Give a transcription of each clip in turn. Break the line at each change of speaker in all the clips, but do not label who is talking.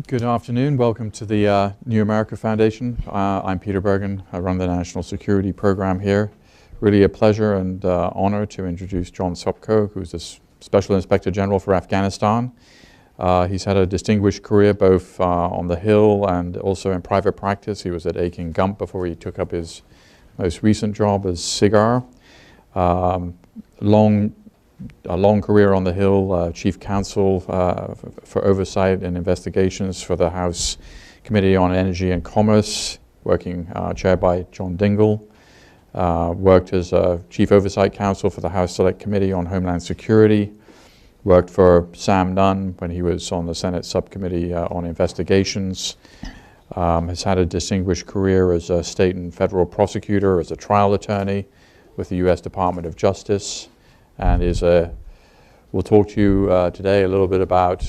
Good afternoon. Welcome to the New America Foundation. I'm Peter Bergen. I run the National Security Program here. Really a pleasure and honor to introduce John Sopko, who's the Special Inspector General for Afghanistan. He's had a distinguished career both on the Hill and also in private practice. He was at Aiken Gump before he took up his most recent job as SIGAR. A long career on the Hill, Chief Counsel for Oversight and Investigations for the House Committee on Energy and Commerce, working chaired by John Dingell. Worked as Chief Oversight Counsel for the House Select Committee on Homeland Security. Worked for Sam Nunn when he was on the Senate Subcommittee on Investigations. Has had a distinguished career as a state and federal prosecutor, as a trial attorney with the U.S. Department of Justice. And we'll talk to you today a little bit about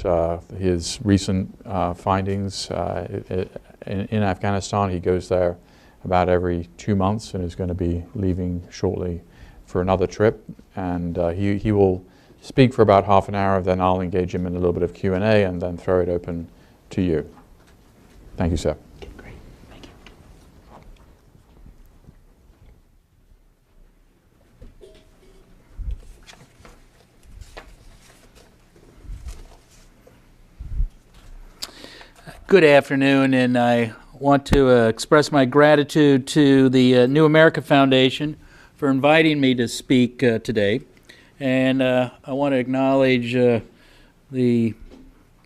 his recent findings in Afghanistan. He goes there about every 2 months and is going to be leaving shortly for another trip. And he will speak for about half an hour, then I'll engage him in a little bit of Q&A and then throw it open to you. Thank you, sir.
Great. Thank you. Good afternoon, and I want to express my gratitude to the New America Foundation for inviting me to speak today. And I want to acknowledge the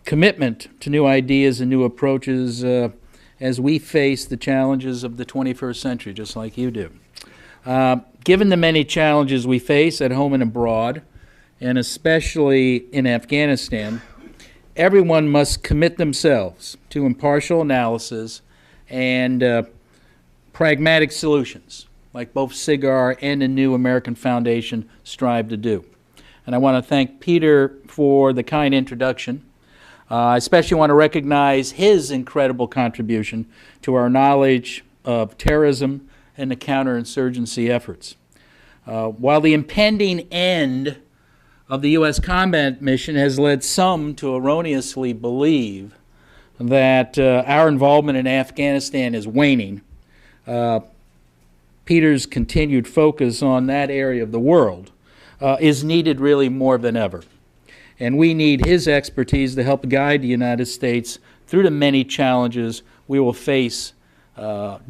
commitment to new ideas and new approaches as we face the challenges of the 21st century, just like you do. Given the many challenges we face at home and abroad, and especially in Afghanistan, everyone must commit themselves to impartial analysis and pragmatic solutions, like both SIGAR and the New American Foundation strive to do. And I want to thank Peter for the kind introduction. I especially want to recognize his incredible contribution to our knowledge of terrorism and the counterinsurgency efforts. While the impending end of the U.S. combat mission has led some to erroneously believe that our involvement in Afghanistan is waning, Peter's continued focus on that area of the world is needed really more than ever. And we need his expertise to help guide the United States through the many challenges we will face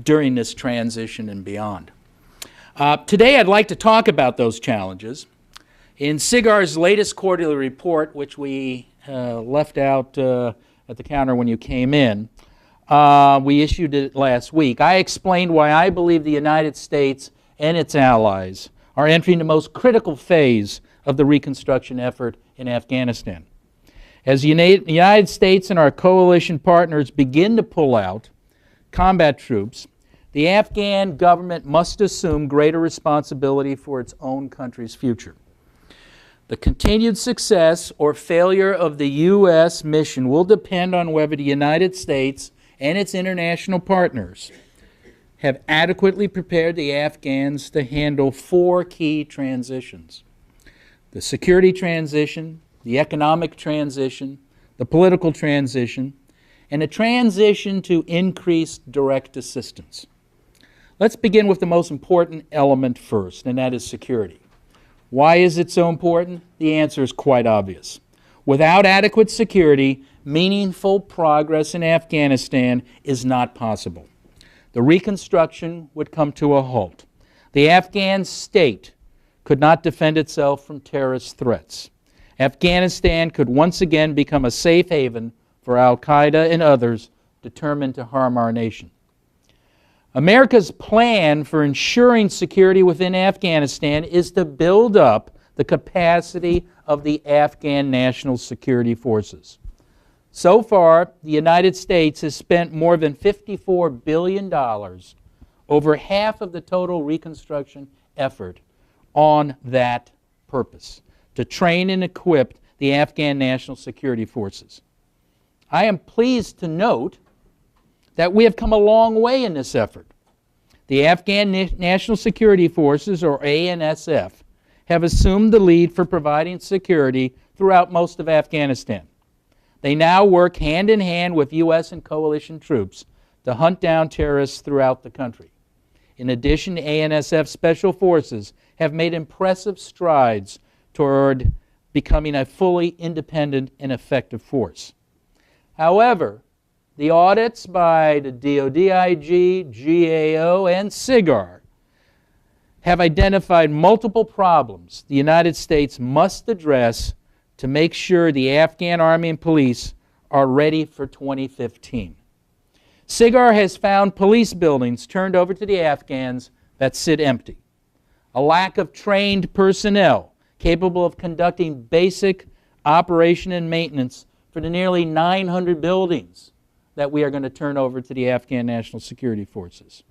during this transition and beyond. Today I'd like to talk about those challenges. In SIGAR's latest quarterly report, which we left out at the counter when you came in, we issued it last week. I explained why I believe the United States and its allies are entering the most critical phase of the reconstruction effort in Afghanistan. As the United States and our coalition partners begin to pull out combat troops, the Afghan government must assume greater responsibility for its own country's future. The continued success or failure of the U.S. mission will depend on whether the United States and its international partners have adequately prepared the Afghans to handle four key transitions: the security transition, the economic transition, the political transition, and a transition to increased direct assistance. Let's begin with the most important element first, and that is security. Why is it so important? The answer is quite obvious. Without adequate security, meaningful progress in Afghanistan is not possible. The reconstruction would come to a halt. The Afghan state could not defend itself from terrorist threats. Afghanistan could once again become a safe haven for al-Qaeda and others determined to harm our nation. America's plan for ensuring security within Afghanistan is to build up the capacity of the Afghan National Security Forces. So far, the United States has spent more than $54 billion, over half of the total reconstruction effort, on that purpose, to train and equip the Afghan National Security Forces. I am pleased to note that we have come a long way in this effort. The Afghan National Security Forces, or ANSF, have assumed the lead for providing security throughout most of Afghanistan. They now work hand in hand with U.S. and coalition troops to hunt down terrorists throughout the country. In addition, ANSF Special Forces have made impressive strides toward becoming a fully independent and effective force. However, the audits by the DoDIG, GAO, and SIGAR have identified multiple problems the United States must address to make sure the Afghan Army and police are ready for 2015. SIGAR has found police buildings turned over to the Afghans that sit empty, a lack of trained personnel capable of conducting basic operation and maintenance for the nearly 900 buildings that we are going to turn over to the Afghan National Security Forces,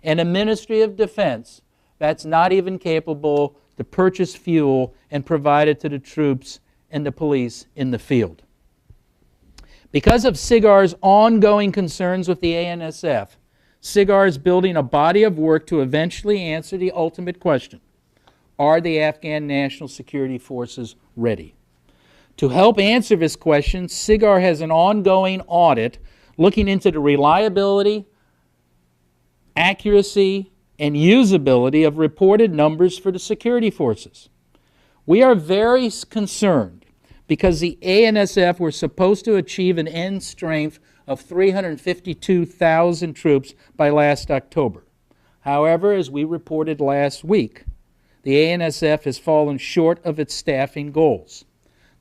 and a Ministry of Defense that's not even capable to purchase fuel and provide it to the troops and the police in the field. Because of SIGAR's ongoing concerns with the ANSF, SIGAR is building a body of work to eventually answer the ultimate question: are the Afghan National Security Forces ready? To help answer this question, SIGAR has an ongoing audit looking into the reliability, accuracy, and usability of reported numbers for the security forces. We are very concerned because the ANSF were supposed to achieve an end strength of 352,000 troops by last October. However, as we reported last week, the ANSF has fallen short of its staffing goals.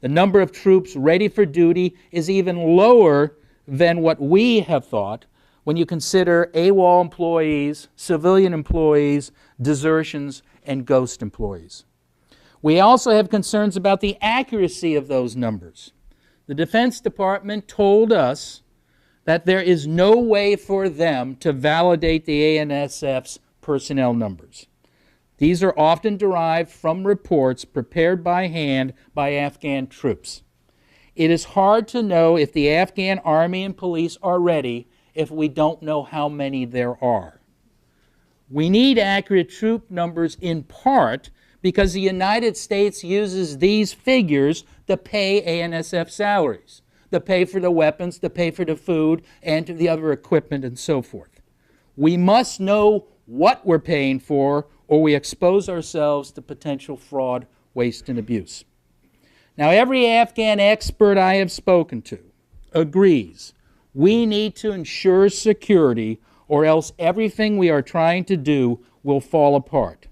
The number of troops ready for duty is even lower than what we have thought when you consider AWOL employees, civilian employees, desertions, and ghost employees. We also have concerns about the accuracy of those numbers. The Defense Department told us that there is no way for them to validate the ANSF's personnel numbers. These are often derived from reports prepared by hand by Afghan troops. It is hard to know if the Afghan Army and police are ready if we don't know how many there are. We need accurate troop numbers in part because the United States uses these figures to pay ANSF salaries, to pay for the weapons, to pay for the food, and the other equipment and so forth. We must know what we're paying for, or we expose ourselves to potential fraud, waste, and abuse. Now, every Afghan expert I have spoken to agrees we need to ensure security, or else everything we are trying to do will fall apart.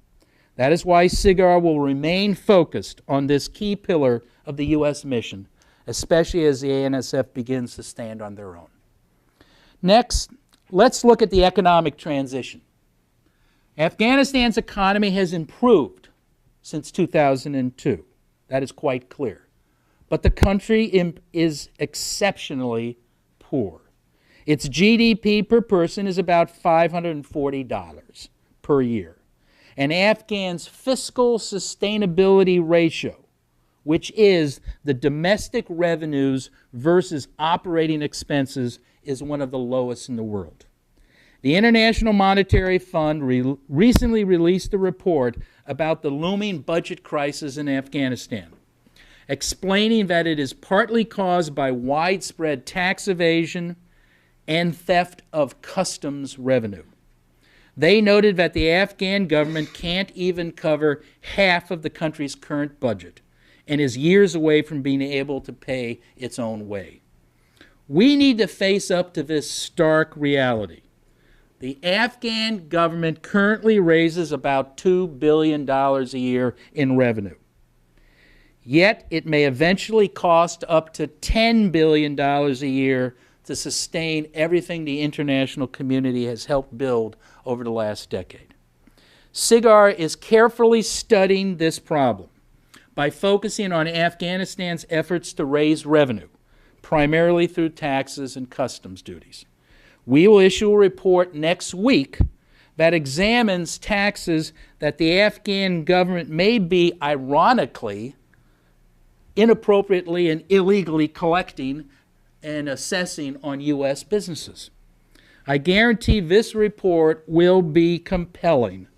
That is why SIGAR will remain focused on this key pillar of the U.S. mission, especially as the ANSF begins to stand on their own. Next, let's look at the economic transition. Afghanistan's economy has improved since 2002. That is quite clear. But the country is exceptionally poor. Its GDP per person is about $540 per year. And Afghan's fiscal sustainability ratio, which is the domestic revenues versus operating expenses, is one of the lowest in the world. The International Monetary Fund recently released a report about the looming budget crisis in Afghanistan, explaining that it is partly caused by widespread tax evasion and theft of customs revenue. They noted that the Afghan government can't even cover half of the country's current budget and is years away from being able to pay its own way. We need to face up to this stark reality. The Afghan government currently raises about $2 billion a year in revenue. Yet it may eventually cost up to $10 billion a year to sustain everything the international community has helped build over the last decade. SIGAR is carefully studying this problem by focusing on Afghanistan's efforts to raise revenue, primarily through taxes and customs duties. We will issue a report next week that examines taxes that the Afghan government may be, ironically, inappropriately and illegally collecting and assessing on U.S. businesses. I guarantee this report will be compelling,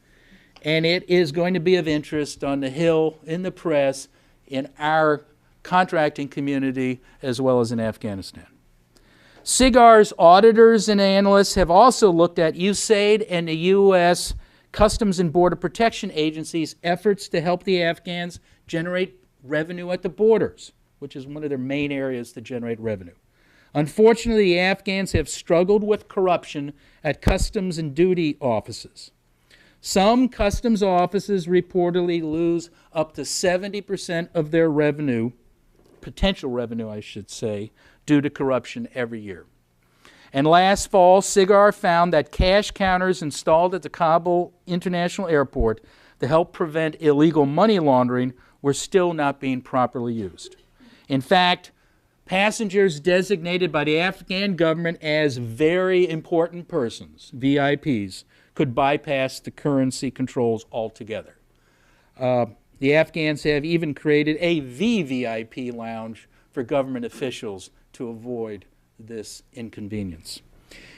and it is going to be of interest on the Hill, in the press, in our contracting community, as well as in Afghanistan. SIGAR's auditors and analysts have also looked at USAID and the U.S. Customs and Border Protection Agency's efforts to help the Afghans generate revenue at the borders, which is one of their main areas to generate revenue. Unfortunately, the Afghans have struggled with corruption at customs and duty offices. Some customs offices reportedly lose up to 70% of their revenue, potential revenue I should say, due to corruption every year. And last fall, SIGAR found that cash counters installed at the Kabul International Airport to help prevent illegal money laundering were still not being properly used. In fact, passengers designated by the Afghan government as very important persons, VIPs, could bypass the currency controls altogether. The Afghans have even created a VVIP lounge for government officials to avoid this inconvenience.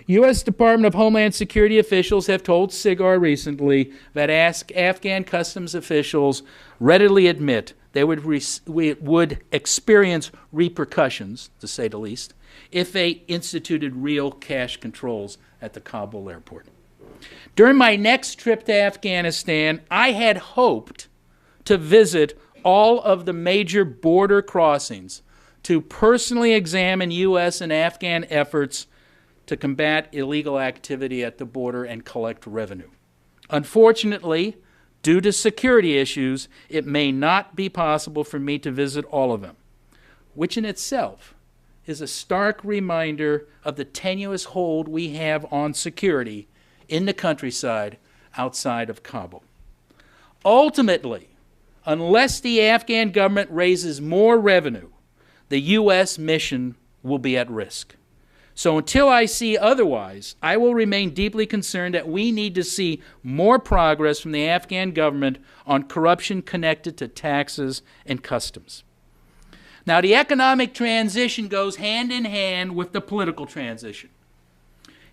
U.S. Department of Homeland Security officials have told SIGAR recently that Afghan customs officials readily admit they would experience repercussions, to say the least, if they instituted real cash controls at the Kabul airport. During my next trip to Afghanistan, I had hoped to visit all of the major border crossings to personally examine U.S. and Afghan efforts to combat illegal activity at the border and collect revenue. Unfortunately, due to security issues, it may not be possible for me to visit all of them, which in itself is a stark reminder of the tenuous hold we have on security in the countryside outside of Kabul. Ultimately, unless the Afghan government raises more revenue, the U.S. mission will be at risk. So until I see otherwise, I will remain deeply concerned that we need to see more progress from the Afghan government on corruption connected to taxes and customs. Now, the economic transition goes hand in hand with the political transition.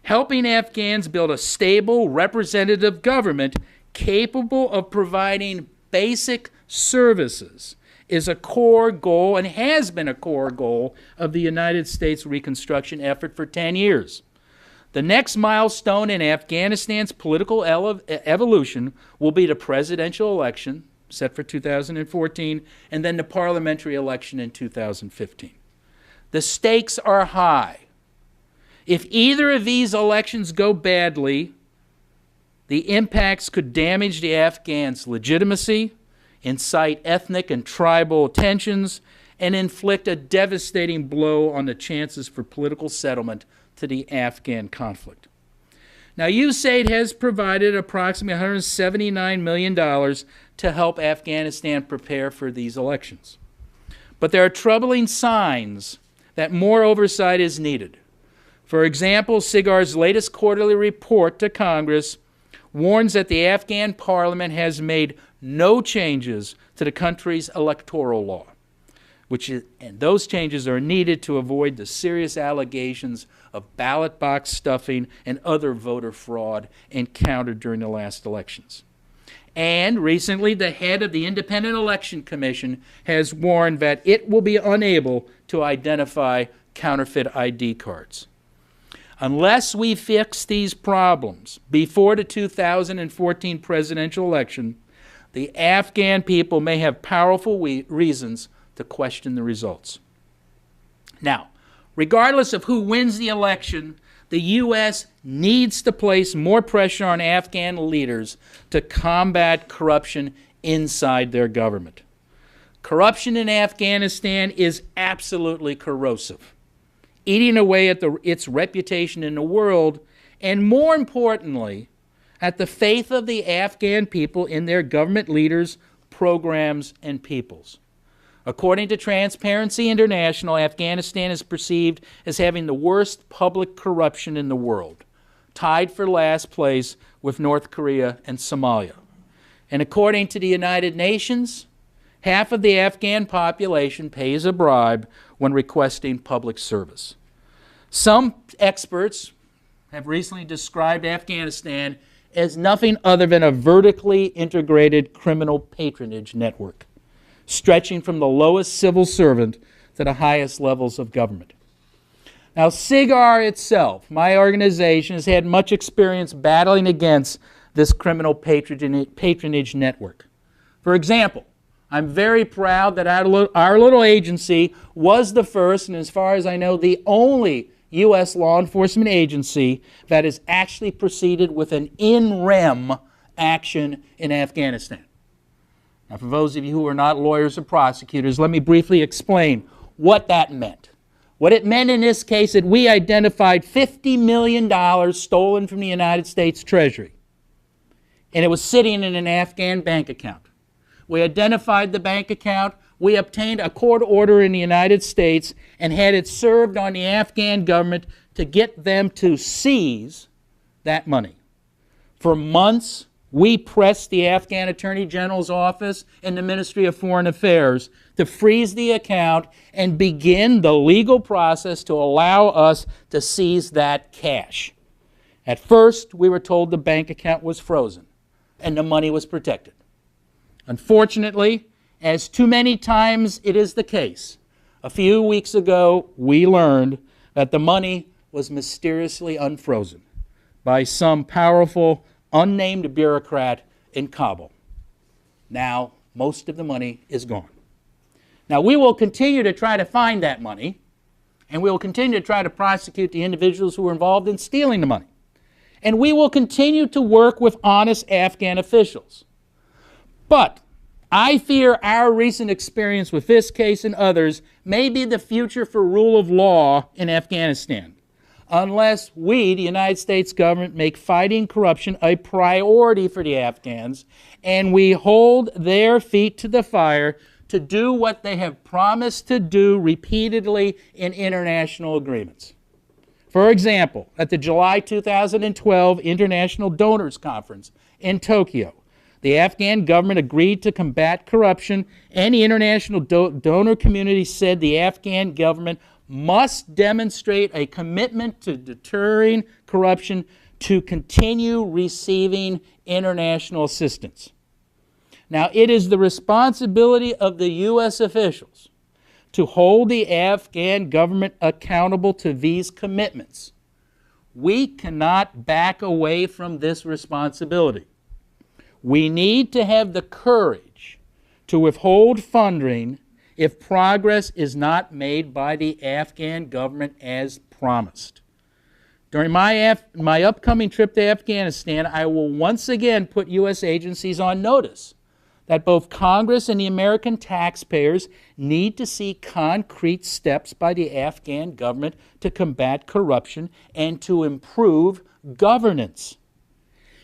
Helping Afghans build a stable, representative government capable of providing basic services is a core goal and has been a core goal of the United States reconstruction effort for 10 years. The next milestone in Afghanistan's political evolution will be the presidential election, set for 2014, and then the parliamentary election in 2015. The stakes are high. If either of these elections go badly, the impacts could damage the Afghans' legitimacy, incite ethnic and tribal tensions, and inflict a devastating blow on the chances for political settlement to the Afghan conflict. Now, USAID has provided approximately $179 million to help Afghanistan prepare for these elections. But there are troubling signs that more oversight is needed. For example, SIGAR's latest quarterly report to Congress warns that the Afghan parliament has made no changes to the country's electoral law, and those changes are needed to avoid the serious allegations of ballot box stuffing and other voter fraud encountered during the last elections. And recently, the head of the Independent Election Commission has warned that it will be unable to identify counterfeit ID cards. Unless we fix these problems before the 2014 presidential election, the Afghan people may have powerful reasons to question the results. Now, regardless of who wins the election, the U.S. needs to place more pressure on Afghan leaders to combat corruption inside their government. Corruption in Afghanistan is absolutely corrosive, eating away at its reputation in the world, and more importantly, at the faith of the Afghan people in their government leaders, programs, and peoples. According to Transparency International, Afghanistan is perceived as having the worst public corruption in the world, tied for last place with North Korea and Somalia. And according to the United Nations, half of the Afghan population pays a bribe when requesting public service. Some experts have recently described Afghanistan as nothing other than a vertically integrated criminal patronage network. stretching from the lowest civil servant to the highest levels of government. Now, SIGAR itself, my organization, has had much experience battling against this criminal patronage network. For example, I'm very proud that our little agency was the first, and as far as I know, the only U.S. law enforcement agency that has actually proceeded with an in-rem action in Afghanistan. Now, for those of you who are not lawyers or prosecutors, let me briefly explain what that meant. What it meant in this case is that we identified $50 million stolen from the United States Treasury, and it was sitting in an Afghan bank account. We identified the bank account, we obtained a court order in the United States and had it served on the Afghan government to get them to seize that money. For months, we pressed the Afghan Attorney General's office and the Ministry of Foreign Affairs to freeze the account and begin the legal process to allow us to seize that cash. At first, we were told the bank account was frozen and the money was protected. Unfortunately, as too many times it is the case, a few weeks ago we learned that the money was mysteriously unfrozen by some powerful, unnamed bureaucrat in Kabul. Now, most of the money is gone. Now, we will continue to try to find that money, and we will continue to try to prosecute the individuals who were involved in stealing the money. And we will continue to work with honest Afghan officials. But I fear our recent experience with this case and others may be the future for rule of law in Afghanistan, unless we, the United States government, make fighting corruption a priority for the Afghans, and we hold their feet to the fire to do what they have promised to do repeatedly in international agreements. For example, at the July 2012 International Donors Conference in Tokyo, the Afghan government agreed to combat corruption, and the international donor community said the Afghan government must demonstrate a commitment to deterring corruption to continue receiving international assistance. Now, it is the responsibility of the U.S. officials to hold the Afghan government accountable to these commitments. We cannot back away from this responsibility. We need to have the courage to withhold funding if progress is not made by the Afghan government as promised. During my upcoming trip to Afghanistan, I will once again put U.S. agencies on notice that both Congress and the American taxpayers need to see concrete steps by the Afghan government to combat corruption and to improve governance.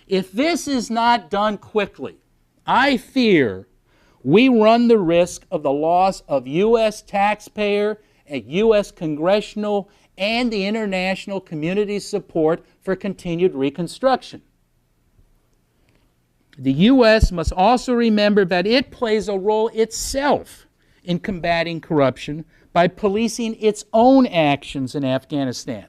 If this is not done quickly, I fear we run the risk of the loss of U.S. taxpayer, and U.S. congressional, and the international community's support for continued reconstruction. The U.S. must also remember that it plays a role itself in combating corruption by policing its own actions in Afghanistan.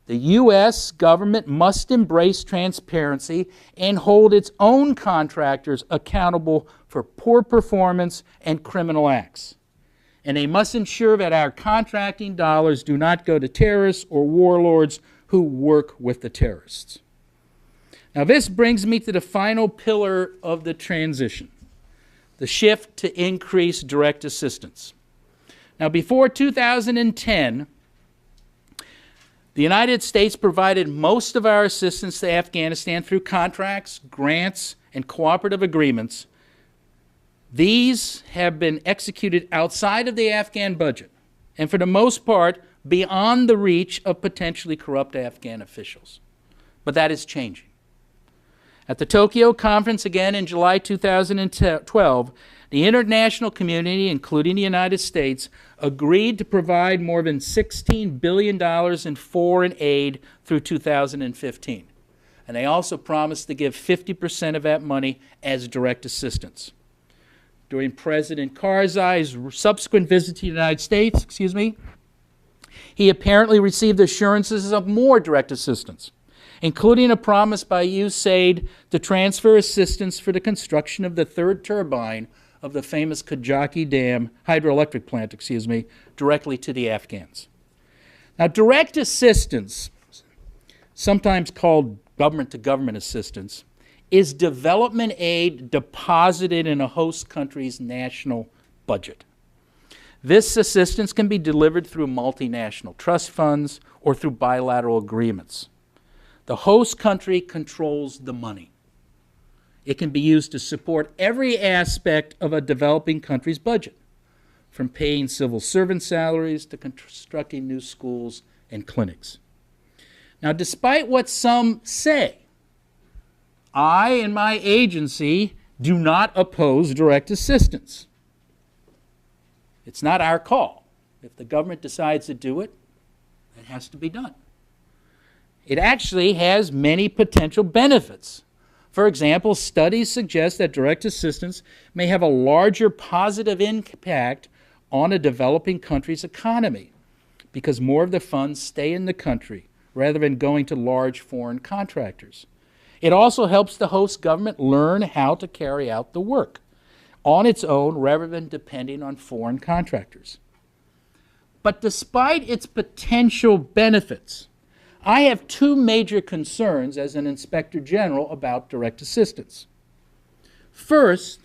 The U.S. government must embrace transparency and hold its own contractors accountable for poor performance and criminal acts. And they must ensure that our contracting dollars do not go to terrorists or warlords who work with the terrorists. Now, this brings me to the final pillar of the transition, the shift to increased direct assistance. Now, before 2010, the United States provided most of our assistance to Afghanistan through contracts, grants, and cooperative agreements. These have been executed outside of the Afghan budget, and for the most part, beyond the reach of potentially corrupt Afghan officials. But that is changing. At the Tokyo conference again in July 2012, the international community, including the United States, agreed to provide more than $16 billion in foreign aid through 2015. And they also promised to give 50% of that money as direct assistance. During President Karzai's subsequent visit to the United States, he apparently received assurances of more direct assistance, including a promise by USAID to transfer assistance for the construction of the third turbine of the famous Kajaki Dam hydroelectric plant, directly to the Afghans. Now, direct assistance, sometimes called government-to-government assistance, is development aid deposited in a host country's national budget. This assistance can be delivered through multinational trust funds or through bilateral agreements. The host country controls the money. It can be used to support every aspect of a developing country's budget, from paying civil servant salaries to constructing new schools and clinics. Now, despite what some say, I and my agency do not oppose direct assistance. It's not our call. If the government decides to do it, it has to be done. It actually has many potential benefits. For example, studies suggest that direct assistance may have a larger positive impact on a developing country's economy because more of the funds stay in the country rather than going to large foreign contractors. It also helps the host government learn how to carry out the work on its own rather than depending on foreign contractors. But despite its potential benefits, I have two major concerns as an Inspector General about direct assistance. First,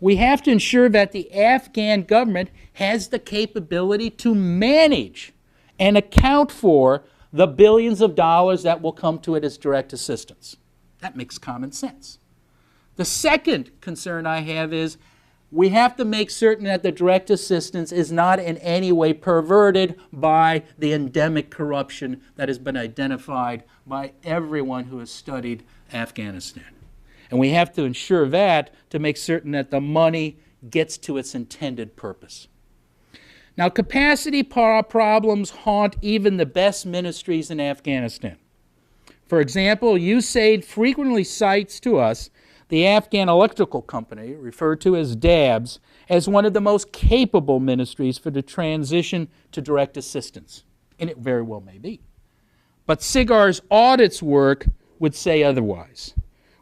we have to ensure that the Afghan government has the capability to manage and account for the billions of dollars that will come to it as direct assistance. That makes common sense. The second concern I have is we have to make certain that the direct assistance is not in any way perverted by the endemic corruption that has been identified by everyone who has studied Afghanistan. And we have to ensure that to make certain that the money gets to its intended purpose. Now, capacity problems haunt even the best ministries in Afghanistan. For example, USAID frequently cites to us the Afghan Electrical Company, referred to as DABS, as one of the most capable ministries for the transition to direct assistance. And it very well may be. But SIGAR's Audit's work would say otherwise.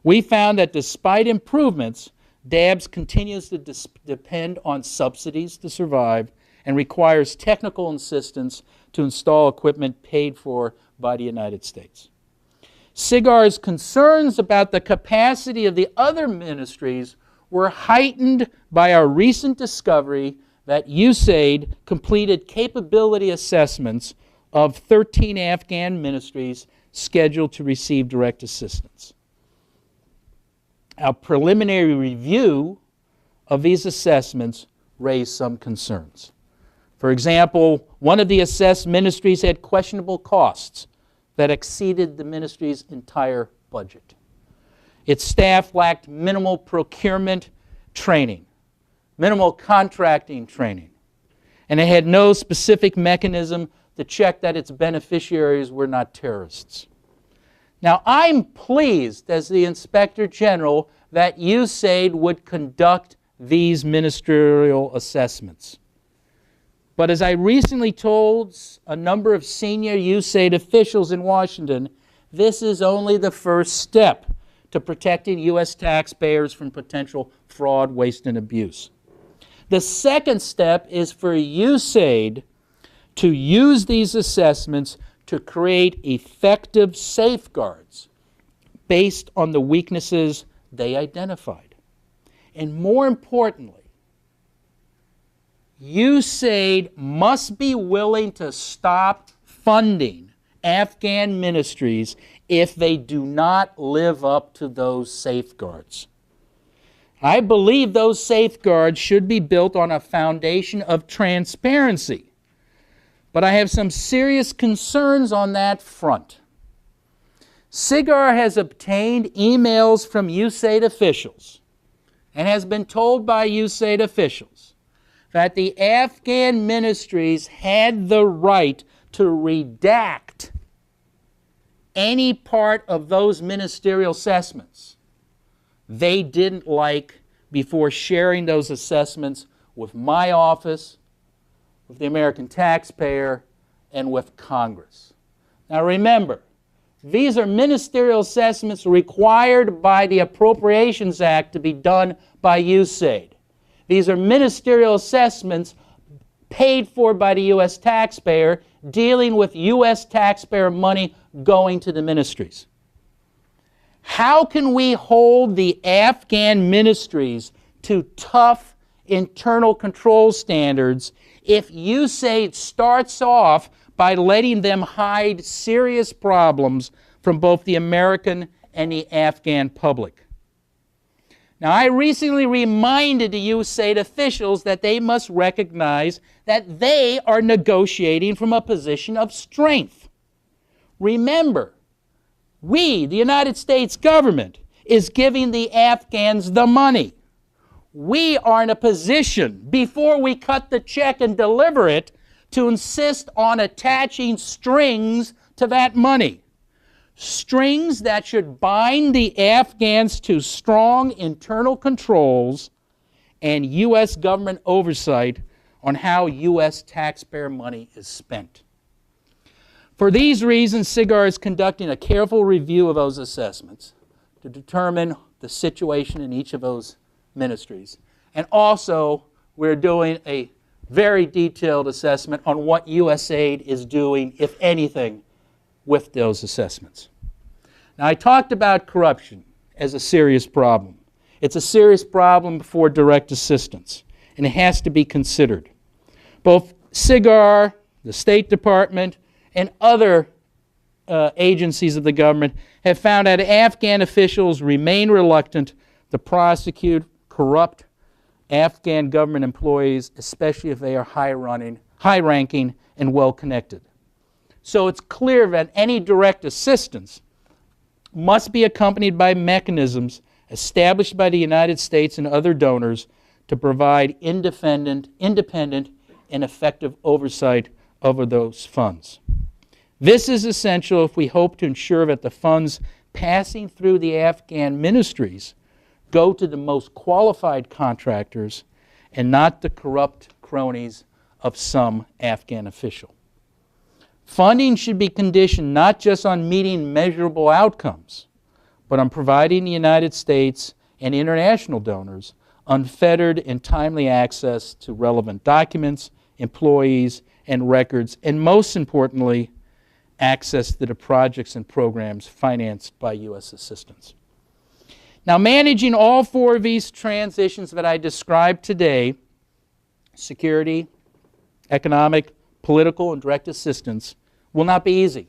We found that despite improvements, DABS continues to depend on subsidies to survive and requires technical assistance to install equipment paid for by the United States. SIGAR's concerns about the capacity of the other ministries were heightened by our recent discovery that USAID completed capability assessments of 13 Afghan ministries scheduled to receive direct assistance. Our preliminary review of these assessments raised some concerns. For example, one of the assessed ministries had questionable costs that exceeded the ministry's entire budget. Its staff lacked minimal procurement training, minimal contracting training, and it had no specific mechanism to check that its beneficiaries were not terrorists. Now, I'm pleased as the Inspector General that USAID would conduct these ministerial assessments. But as I recently told a number of senior USAID officials in Washington, this is only the first step to protecting U.S. taxpayers from potential fraud, waste, and abuse. The second step is for USAID to use these assessments to create effective safeguards based on the weaknesses they identified. And more importantly, USAID must be willing to stop funding Afghan ministries if they do not live up to those safeguards. I believe those safeguards should be built on a foundation of transparency, but I have some serious concerns on that front. SIGAR has obtained emails from USAID officials and has been told by USAID officials that the Afghan ministries had the right to redact any part of those ministerial assessments they didn't like before sharing those assessments with my office, with the American taxpayer, and with Congress. Now remember, these are ministerial assessments required by the Appropriations Act to be done by USAID. These are ministerial assessments paid for by the U.S. taxpayer, dealing with U.S. taxpayer money going to the ministries. How can we hold the Afghan ministries to tough internal control standards if you say it starts off by letting them hide serious problems from both the American and the Afghan public? Now, I recently reminded the USAID officials that they must recognize that they are negotiating from a position of strength. Remember, we, the United States government, is giving the Afghans the money. We are in a position, before we cut the check and deliver it, to insist on attaching strings to that money. Strings that should bind the Afghans to strong internal controls and U.S. government oversight on how U.S. taxpayer money is spent. For these reasons, SIGAR is conducting a careful review of those assessments to determine the situation in each of those ministries. And also, we're doing a very detailed assessment on what USAID is doing, if anything, with those assessments. Now, I talked about corruption as a serious problem. It's a serious problem for direct assistance, and it has to be considered. Both SIGAR, the State Department, and other agencies of the government have found that Afghan officials remain reluctant to prosecute corrupt Afghan government employees, especially if they are high-ranking, and well-connected. So it's clear that any direct assistance must be accompanied by mechanisms established by the United States and other donors to provide independent and effective oversight over those funds. This is essential if we hope to ensure that the funds passing through the Afghan ministries go to the most qualified contractors and not the corrupt cronies of some Afghan official. Funding should be conditioned not just on meeting measurable outcomes, but on providing the United States and international donors unfettered and timely access to relevant documents, employees, and records, and most importantly, access to the projects and programs financed by U.S. assistance. Now, managing all four of these transitions that I described today, security, economic, political, and direct assistance, will not be easy.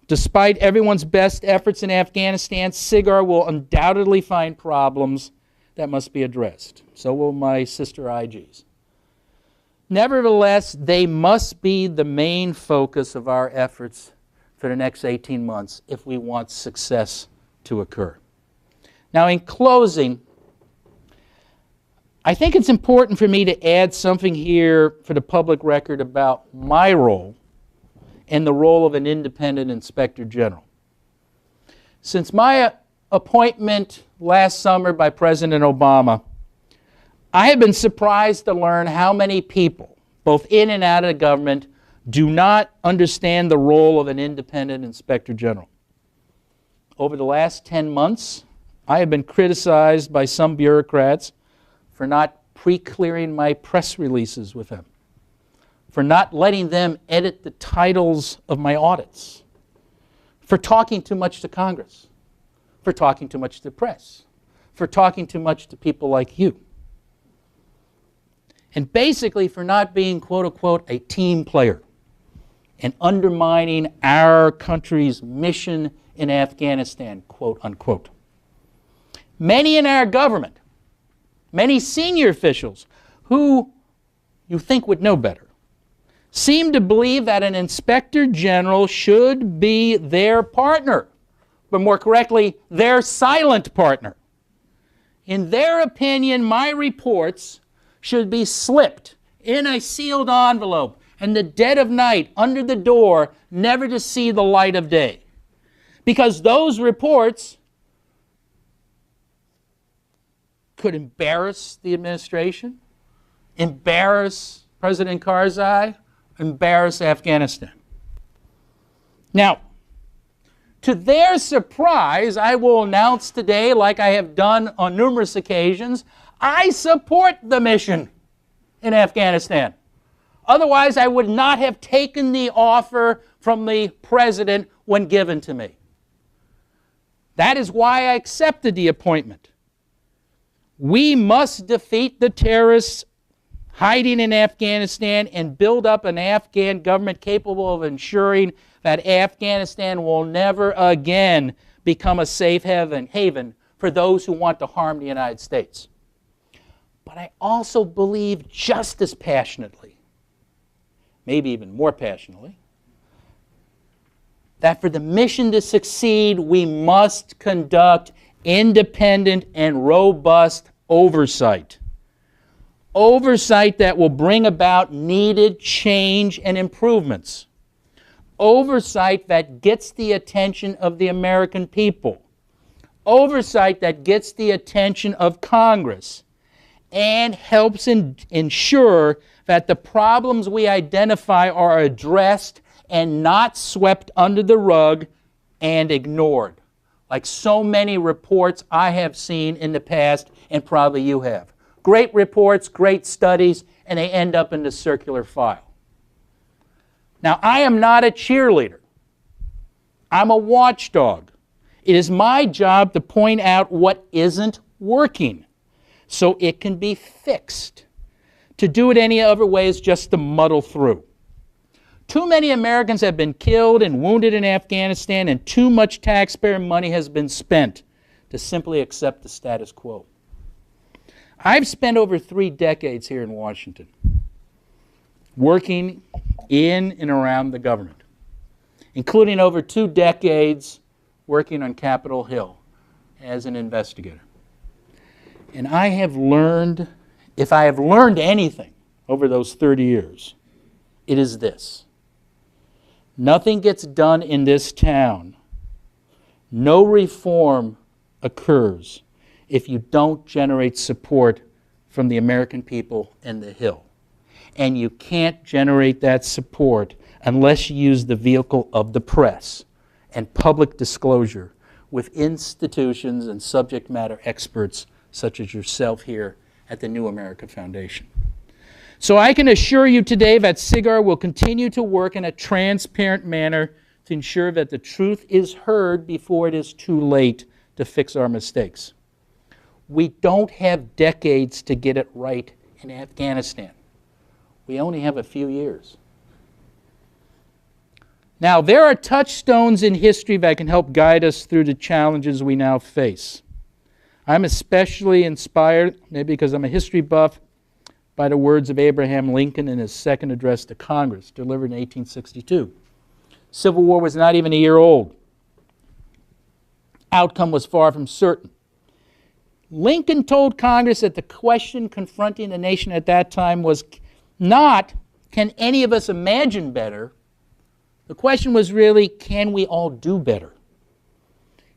Despite everyone's best efforts in Afghanistan, SIGAR will undoubtedly find problems that must be addressed. So will my sister IGs. Nevertheless, they must be the main focus of our efforts for the next 18 months if we want success to occur. Now, in closing, I think it's important for me to add something here for the public record about my role and the role of an independent inspector general. Since my appointment last summer by President Obama, I have been surprised to learn how many people, both in and out of the government, do not understand the role of an independent inspector general. Over the last 10 months, I have been criticized by some bureaucrats for not pre-clearing my press releases with them, for not letting them edit the titles of my audits, for talking too much to Congress, for talking too much to the press, for talking too much to people like you, and basically for not being, quote-unquote, a team player and undermining our country's mission in Afghanistan, quote-unquote. Many in our government, many senior officials who you think would know better, seem to believe that an inspector general should be their partner, but more correctly, their silent partner. In their opinion, my reports should be slipped in a sealed envelope in the dead of night under the door, never to see the light of day. Because those reports could embarrass the administration, embarrass President Karzai, embarrass Afghanistan. Now, to their surprise, I will announce today, like I have done on numerous occasions, I support the mission in Afghanistan. Otherwise, I would not have taken the offer from the president when given to me. That is why I accepted the appointment. We must defeat the terrorists hiding in Afghanistan and build up an Afghan government capable of ensuring that Afghanistan will never again become a safe haven for those who want to harm the United States. But I also believe just as passionately, maybe even more passionately, that for the mission to succeed, we must conduct independent and robust oversight. Oversight that will bring about needed change and improvements. Oversight that gets the attention of the American people. Oversight that gets the attention of Congress and helps ensure that the problems we identify are addressed and not swept under the rug and ignored, like so many reports I have seen in the past, and probably you have. Great reports, great studies, and they end up in the circular file. Now, I am not a cheerleader. I'm a watchdog. It is my job to point out what isn't working so it can be fixed. To do it any other way is just to muddle through. Too many Americans have been killed and wounded in Afghanistan, and too much taxpayer money has been spent to simply accept the status quo. I've spent over 3 decades here in Washington working in and around the government, including over 2 decades working on Capitol Hill as an investigator. And I have learned, if I have learned anything over those 30 years, it is this. Nothing gets done in this town, no reform occurs if you don't generate support from the American people and the Hill. And you can't generate that support unless you use the vehicle of the press and public disclosure with institutions and subject matter experts such as yourself here at the New America Foundation. So I can assure you today that SIGAR will continue to work in a transparent manner to ensure that the truth is heard before it is too late to fix our mistakes. We don't have decades to get it right in Afghanistan. We only have a few years. Now, there are touchstones in history that can help guide us through the challenges we now face. I'm especially inspired, maybe because I'm a history buff, by the words of Abraham Lincoln in his second address to Congress, delivered in 1862. Civil War was not even a year old. Outcome was far from certain. Lincoln told Congress that the question confronting the nation at that time was not, can any of us imagine better? The question was really, can we all do better?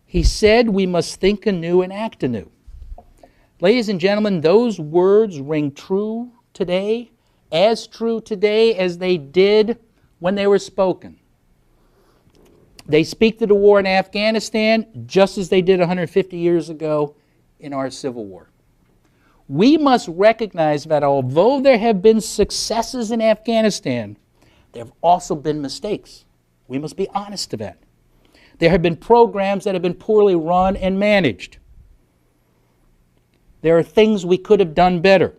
He said we must think anew and act anew. Ladies and gentlemen, those words ring true today as they did when they were spoken. They speak to the war in Afghanistan just as they did 150 years ago in our Civil War. We must recognize that although there have been successes in Afghanistan, there have also been mistakes. We must be honest to that. There have been programs that have been poorly run and managed. There are things we could have done better.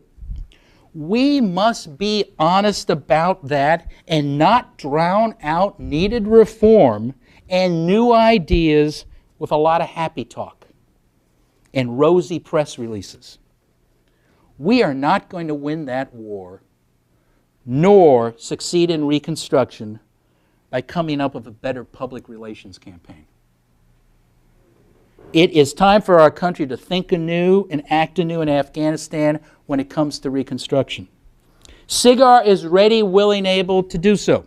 We must be honest about that and not drown out needed reform and new ideas with a lot of happy talk and rosy press releases. We are not going to win that war nor succeed in reconstruction by coming up with a better public relations campaign. It is time for our country to think anew and act anew in Afghanistan when it comes to reconstruction. SIGAR is ready, willing, able to do so.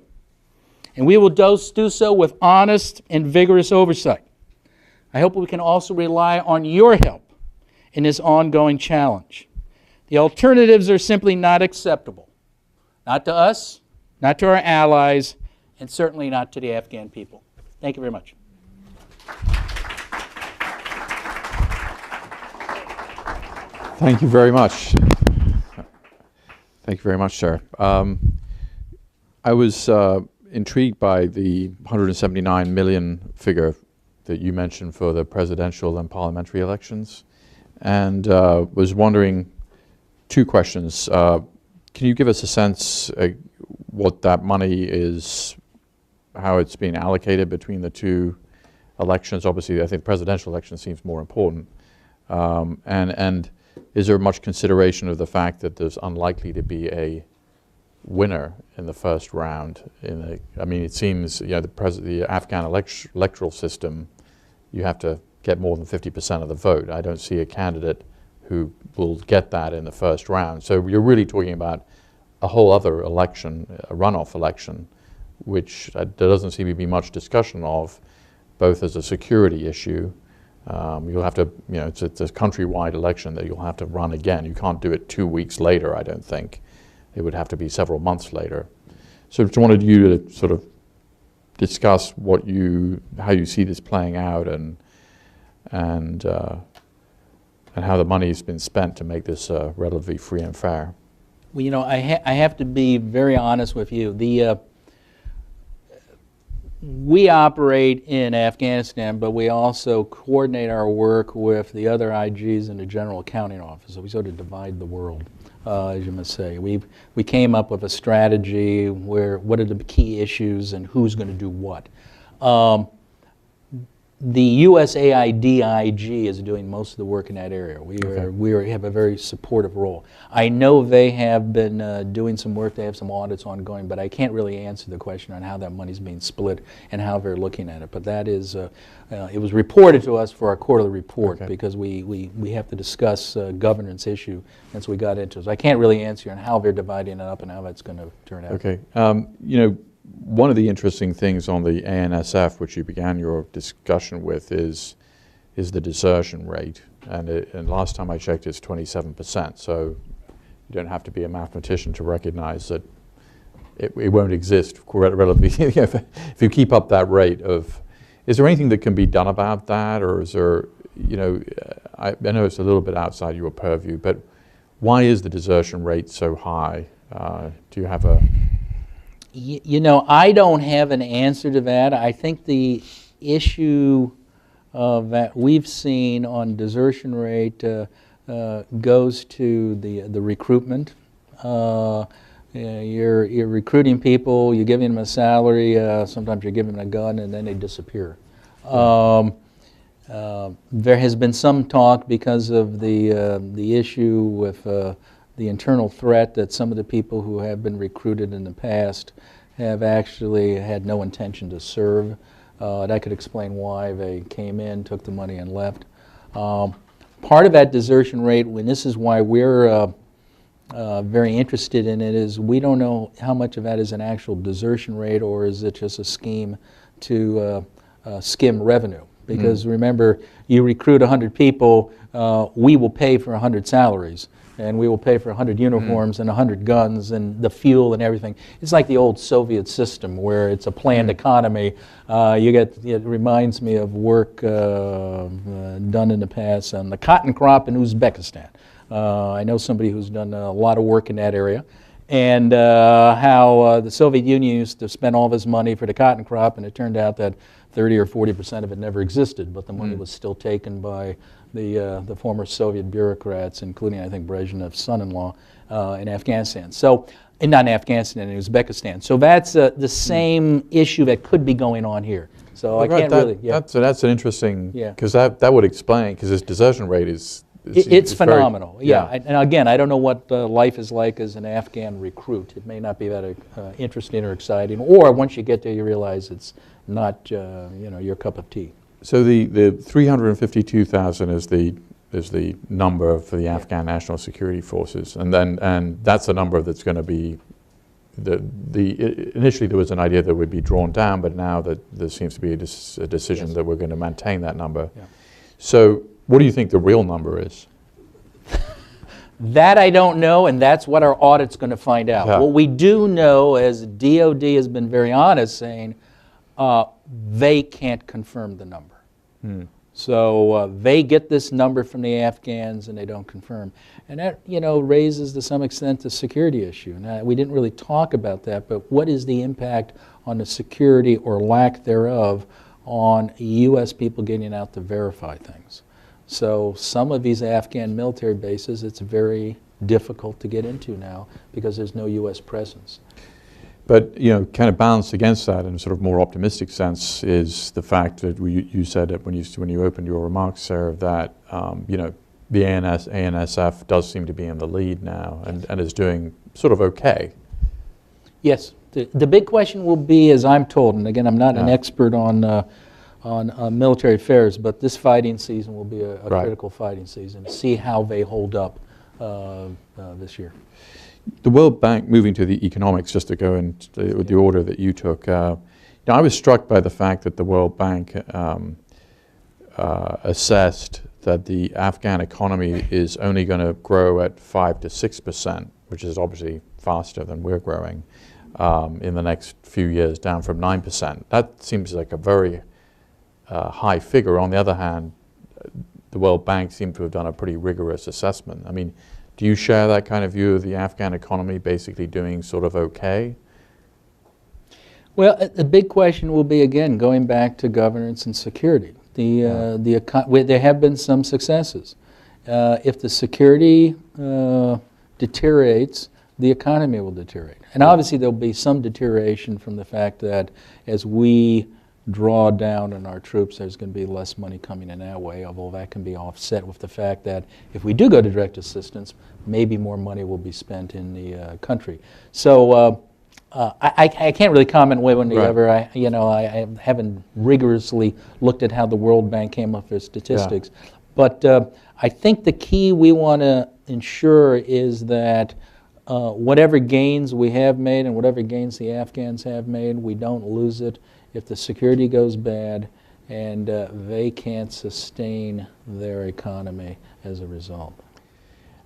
And we will do so with honest and vigorous oversight. I hope we can also rely on your help in this ongoing challenge. The alternatives are simply not acceptable. Not to us, not to our allies, and certainly not to the Afghan people. Thank you very much.
Thank you very much. Thank you very much, sir. I was intrigued by the 179 million figure that you mentioned for the presidential and parliamentary elections, and was wondering two questions. Can you give us a sense what that money is, how it's being allocated between the two elections? Obviously, I think the presidential election seems more important. And is there much consideration of the fact that there's unlikely to be a winner in the first round? I mean, it seems, you know, the Afghan electoral system, you have to get more than 50% of the vote. I don't see a candidate who will get that in the first round. So you're really talking about a whole other election, a runoff election, which there doesn't seem to be much discussion of, both as a security issue. You'll have to, you know, it's a countrywide election that you'll have to run again. You can't do it 2 weeks later, I don't think. It would have to be several months later. So I just wanted you to sort of discuss how you see this playing out, and how the money's been spent to make this relatively free and fair.
Well, you know, I have to be very honest with you. We operate in Afghanistan, but we also coordinate our work with the other IGs in the General Accounting Office. So we sort of divide the world, as you must say. We came up with a strategy where what are the key issues and who's going to do what. The USAID is doing most of the work in that area. We have a very supportive role. I know they have been doing some work. They have some audits ongoing, but I can't really answer the question on how that money's being split and how they're looking at it. But that is, it was reported to us for our quarterly report, because we have to discuss governance issue, and so we got into it. So I can't really answer on how they're dividing it up and how that's going to turn out. Okay.
You know, one of the interesting things on the ANSF, which you began your discussion with, is the desertion rate. And last time I checked, it's 27%. So you don't have to be a mathematician to recognize that it won't exist relatively. If you keep up that rate of, is there anything that can be done about that, or is there, you know, I know it's a little bit outside your purview, but why is the desertion rate so high? Do you have a...
You know, I don't have an answer to that. I think the issue that we've seen on desertion rate goes to the recruitment. You're recruiting people, you're giving them a salary, sometimes you're giving them a gun, and then they disappear. There has been some talk because of the issue with the internal threat that some of the people who have been recruited in the past have actually had no intention to serve. That could explain why they came in, took the money, and left. Part of that desertion rate, and this is why we're very interested in it, is we don't know how much of that is an actual desertion rate, or is it just a scheme to skim revenue. Because remember, you recruit 100 people, we will pay for 100 salaries. And we will pay for 100 uniforms and 100 guns and the fuel and everything. It's like the old Soviet system where it's a planned economy. It reminds me of work done in the past on the cotton crop in Uzbekistan. I know somebody who's done a lot of work in that area, and how the Soviet Union used to spend all this money for the cotton crop, and it turned out that 30 or 40% of it never existed, but the money was still taken by the former Soviet bureaucrats, including, I think, Brezhnev's son-in-law in Afghanistan. So, and not in Afghanistan, in Uzbekistan. So that's the same issue that could be going on here. So I can't really. Yeah.
That's an interesting, because that would explain, because this desertion rate is
it's phenomenal. Yeah. And again, I don't know what life is like as an Afghan recruit. It may not be that interesting or exciting, or once you get there, you realize it's not your cup of tea.
So the 352,000 is the number for the Afghan National Security Forces, and that's a number that's going to be initially there was an idea that would be drawn down, but now that there seems to be a decision that we're going to maintain that number. Yeah. So what do you think the real number is?
That I don't know, and that's what our audit's going to find out. Yeah. What we do know, as DOD has been very honest, saying they can't confirm the number. So they get this number from the Afghans and they don't confirm. And that, raises to some extent the security issue. Now, we didn't really talk about that, but what is the impact on the security or lack thereof on U.S. people getting out to verify things? So some of these Afghan military bases, it's very difficult to get into now because there's no U.S. presence.
But kind of balanced against that in a sort of more optimistic sense is the fact that you said that when you opened your remarks, Sarah, that the ANSF does seem to be in the lead now and is doing sort of okay.
Yes, the big question will be, as I'm told, and again, I'm not an expert on military affairs, but this fighting season will be a critical fighting season. See how they hold up this year.
The World Bank, moving to the economics, just to go in with the order that you took, I was struck by the fact that the World Bank assessed that the Afghan economy is only going to grow at 5 to 6%, which is obviously faster than we're growing in the next few years, down from 9%. That seems like a very high figure. On the other hand, the World Bank seemed to have done a pretty rigorous assessment. I mean, do you share that kind of view of the Afghan economy basically doing sort of okay?
Well, the big question will be, again, going back to governance and security. There have been some successes. If the security deteriorates, the economy will deteriorate. And obviously there'll be some deterioration from the fact that as we draw down on our troops, there's going to be less money coming in that way, although that can be offset with the fact that if we do go to direct assistance, maybe more money will be spent in the country. So I can't really comment one way or the other. I haven't rigorously looked at how the World Bank came up with their statistics. Yeah. But I think the key we want to ensure is that whatever gains we have made and whatever gains the Afghans have made, we don't lose it if the security goes bad and they can't sustain their economy as a result.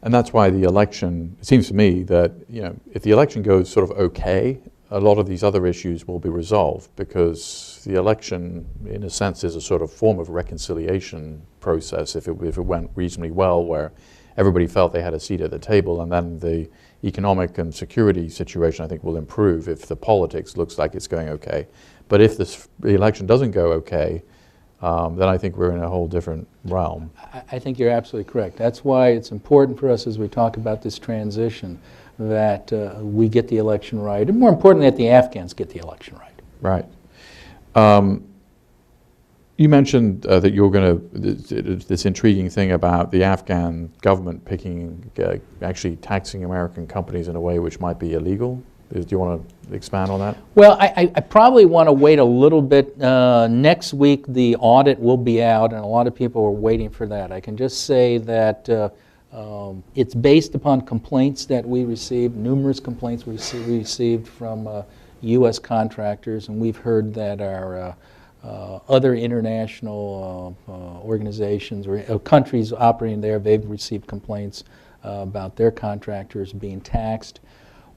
And that's why the election, it seems to me that if the election goes sort of okay, a lot of these other issues will be resolved because the election, in a sense, is a sort of form of reconciliation process if it went reasonably well, where everybody felt they had a seat at the table, and then the economic and security situation, I think, will improve if the politics looks like it's going okay. But if the election doesn't go okay, then I think we're in a whole different realm.
I think you're absolutely correct. That's why it's important for us as we talk about this transition that we get the election right, and more importantly, that the Afghans get the election right.
Right. You mentioned that you're going to, this intriguing thing about the Afghan government actually taxing American companies in a way which might be illegal. Do you want to expand on that?
Well, I probably want to wait a little bit. Next week, the audit will be out, and a lot of people are waiting for that. I can just say that it's based upon complaints that we received, numerous complaints we received from U.S. contractors, and we've heard that our other international organizations or countries operating there, they've received complaints about their contractors being taxed.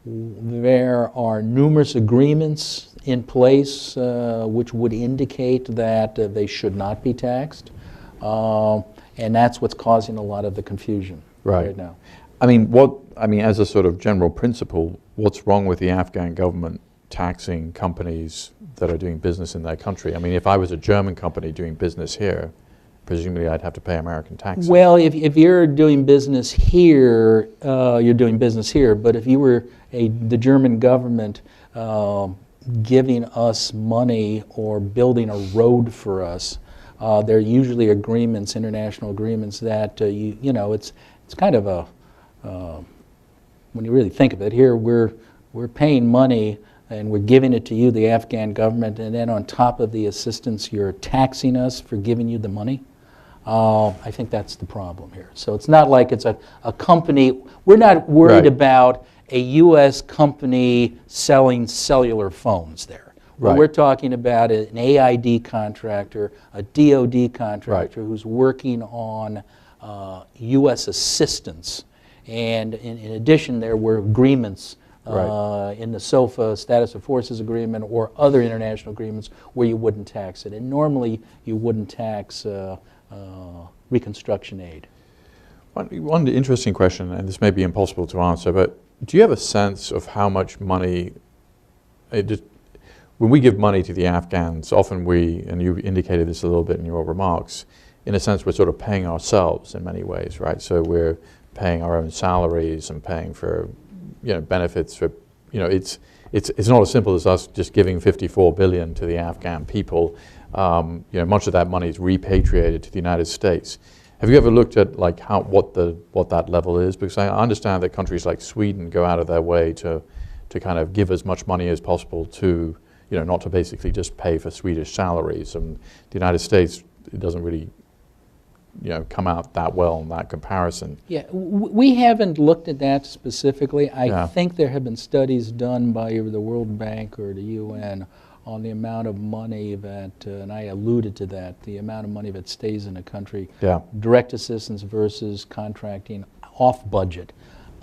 There are numerous agreements in place which would indicate that they should not be taxed, and that's what's causing a lot of the confusion right now.
I mean, as a sort of general principle, what's wrong with the Afghan government taxing companies that are doing business in their country? I mean, if I was a German company doing business here, presumably I'd have to pay American taxes.
Well, if you're doing business here, you're doing business here. But if you were the German government giving us money or building a road for us, there are usually agreements, international agreements that it's kind of a when you really think of it, here we're paying money and we're giving it to you, the Afghan government, and then on top of the assistance, you're taxing us for giving you the money. I think that's the problem here. So it's not like it's a company. We're not worried about a U.S. company selling cellular phones there. What we're talking about is an AID contractor, a DOD contractor who's working on U.S. assistance. And in addition, there were agreements in the SOFA, Status of Forces Agreement, or other international agreements where you wouldn't tax it. And normally you wouldn't tax reconstruction aid.
One interesting question, and this may be impossible to answer, but do you have a sense of how much money, when we give money to the Afghans, often we, and you indicated this a little bit in your remarks, in a sense we're sort of paying ourselves in many ways, right? So we're paying our own salaries and paying for, benefits for, it's not as simple as us just giving 54 billion to the Afghan people. Much of that money is repatriated to the United States. Have you ever looked at like what that level is? Because I understand that countries like Sweden go out of their way to kind of give as much money as possible to, not to basically just pay for Swedish salaries. And the United States, it doesn't really, come out that well in that comparison.
Yeah, we haven't looked at that specifically. I
Yeah.
think there have been studies done by either the World Bank or the UN on the amount of money that, and I alluded to that, the amount of money that stays in a country,
Yeah.
direct assistance versus contracting off budget,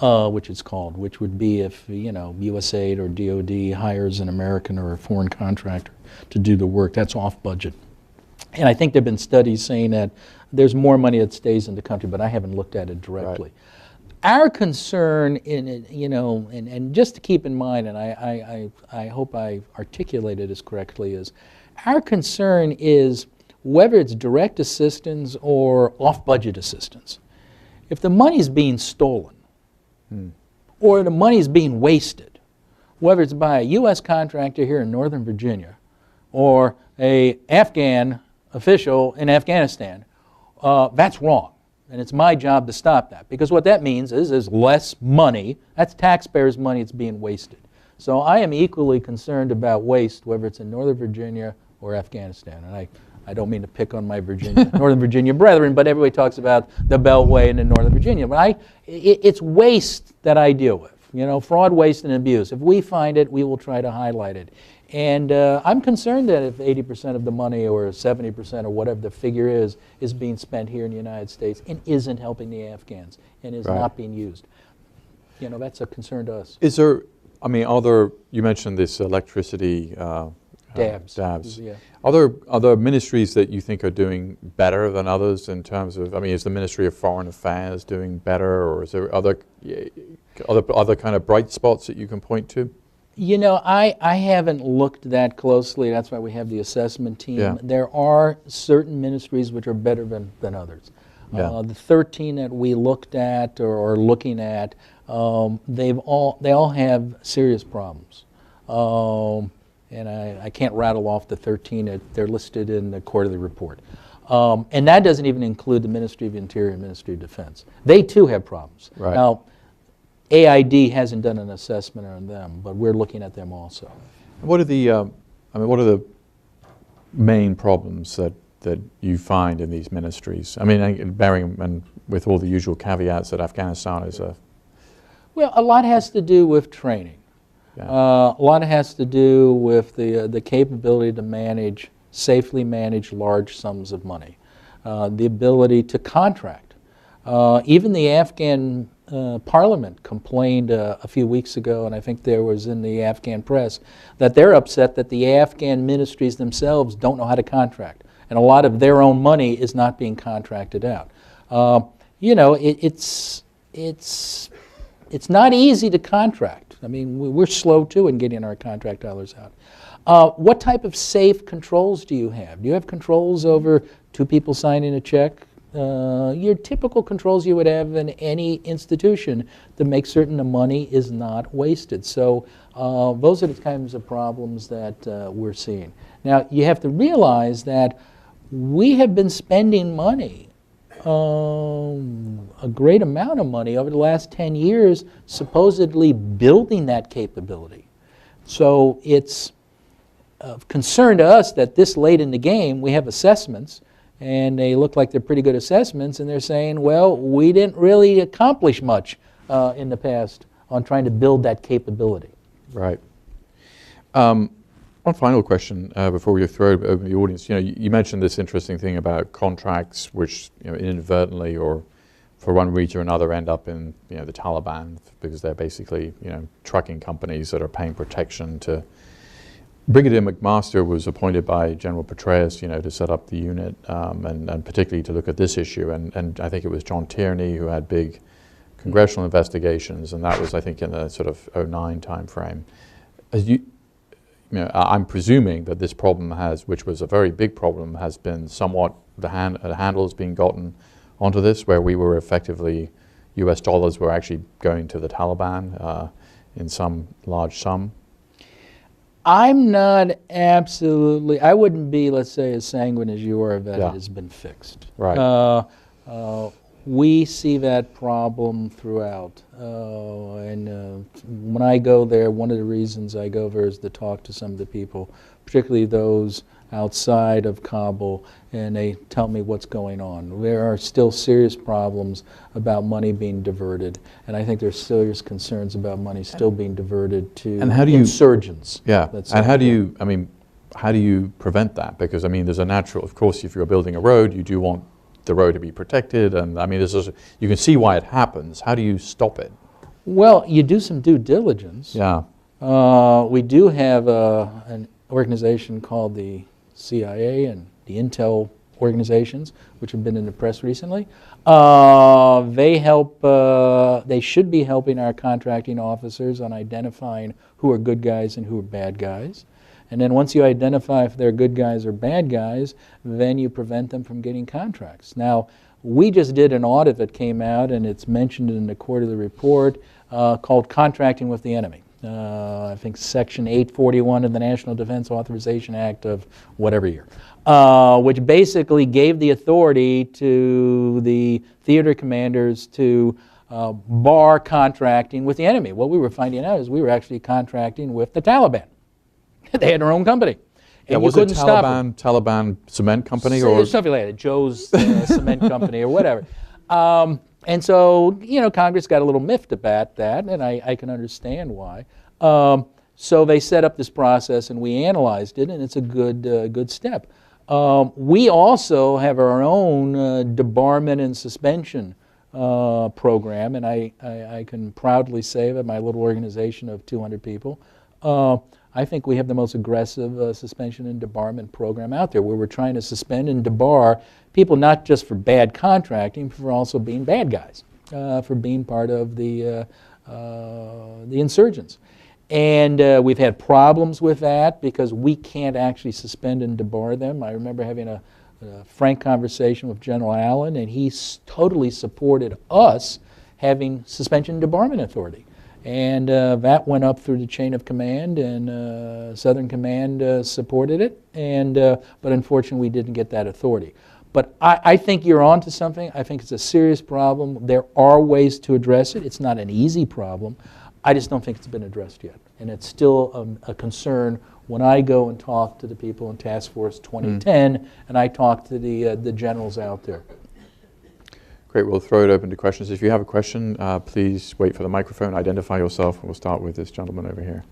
which it's called, which would be if, USAID or DOD hires an American or a foreign contractor to do the work, that's off budget. And I think there have been studies saying that there's more money that stays in the country, but I haven't looked at it directly. Right. Our concern in it, and just to keep in mind, and I hope I articulated this correctly, is our concern is whether it's direct assistance or off-budget assistance. If the money's being stolen or the money's being wasted, whether it's by a U.S. contractor here in Northern Virginia or a Afghan official in Afghanistan, that's wrong. And it's my job to stop that, because what that means is there's less money. That's taxpayers' money that's being wasted. So I am equally concerned about waste, whether it's in Northern Virginia or Afghanistan. And I don't mean to pick on my Northern Virginia brethren, but everybody talks about the Beltway and in Northern Virginia. But it's waste that I deal with, fraud, waste, and abuse. If we find it, we will try to highlight it. And I'm concerned that if 80% of the money or 70% or whatever the figure is being spent here in the United States and isn't helping the Afghans and is not being used. That's a concern to us.
Is there, you mentioned this electricity DABs. Yeah. Are there ministries that you think are doing better than others in terms of, is the Ministry of Foreign Affairs doing better, or is there other kind of bright spots that you can point to?
I haven't looked that closely. That's why we have the assessment team. Yeah. There are certain ministries which are better than others. Yeah. The 13 that we looked at or are looking at, they all have serious problems. And I can't rattle off the 13. They're listed in the quarterly report. And that doesn't even include the Ministry of Interior and Ministry of Defense. They too have problems.
Right.
Now, AID hasn't done an assessment on them, but we're looking at them also.
What are the main problems that you find in these ministries? Bearing with all the usual caveats that Afghanistan is a...
Well, a lot has to do with training. Yeah. A lot has to do with the capability to safely manage large sums of money, the ability to contract. Even the Afghan Parliament complained a few weeks ago, and I think there was in the Afghan press, that they're upset that the Afghan ministries themselves don't know how to contract. And a lot of their own money is not being contracted out. It's not easy to contract. We're slow too in getting our contract dollars out. What type of safe controls do you have? Do you have controls over two people signing a check? Your typical controls you would have in any institution to make certain the money is not wasted. So those are the kinds of problems that we're seeing. Now, you have to realize that we have been spending money, a great amount of money over the last 10 years, supposedly building that capability. So it's of concern to us that this late in the game we have assessments, and they look like they're pretty good assessments, and they're saying, well, we didn't really accomplish much in the past on trying to build that capability.
Right. One final question before we throw it over to the audience. You mentioned this interesting thing about contracts which inadvertently or for one reason or another end up in the Taliban, because they're basically trucking companies that are paying protection to. Brigadier McMaster was appointed by General Petraeus, to set up the unit, and particularly to look at this issue. And I think it was John Tierney who had big congressional investigations, and that was, I think, in the sort of '09 timeframe. I'm presuming that this problem which was a very big problem, has been somewhat a handle has been gotten onto this, where we were effectively, U.S. dollars were actually going to the Taliban in some large sum.
I'm not absolutely, I wouldn't be, let's say, as sanguine as you are that it has been fixed.
Right.
We see that problem throughout. And when I go there, one of the reasons I go there is to talk to some of the people, particularly those outside of Kabul, and they tell me what's going on. There are still serious problems about money being diverted, and I think there's serious concerns about money still being diverted to insurgents.
Yeah, and how do you prevent that? Because, there's a natural, of course, if you're building a road, you do want the road to be protected, and you can see why it happens. How do you stop it?
Well, you do some due diligence.
Yeah.
We do have an organization called the CIA and the Intel organizations, which have been in the press recently. They help, they should be helping our contracting officers on identifying who are good guys and who are bad guys. And then once you identify if they're good guys or bad guys, then you prevent them from getting contracts. Now, we just did an audit that came out, and it's mentioned in the quarterly report, called Contracting with the Enemy. I think Section 841 of the National Defense Authorization Act of whatever year, which basically gave the authority to the theater commanders to bar contracting with the enemy. What we were finding out is we were actually contracting with the Taliban. They had their own company. And
was it Taliban cement company? Or
something like that, Joe's cement company or whatever. And so, Congress got a little miffed about that, and I can understand why. So they set up this process, and we analyzed it, and it's a good step. We also have our own debarment and suspension program, and I can proudly say that my little organization of 200 people, I think we have the most aggressive suspension and debarment program out there, where we're trying to suspend and debar people not just for bad contracting, but for also being bad guys, for being part of the insurgents. And we've had problems with that because we can't actually suspend and debar them. I remember having a frank conversation with General Allen, and he totally supported us having suspension and debarment authority. And that went up through the chain of command, and Southern Command supported it, but unfortunately we didn't get that authority. But I think you're onto something. I think it's a serious problem. There are ways to address it. It's not an easy problem. I just don't think it's been addressed yet. And it's still a concern when I go and talk to the people in Task Force 2010, and I talk to the generals out there.
Great, we'll throw it open to questions. If you have a question, please wait for the microphone, identify yourself, and we'll start with this gentleman over here.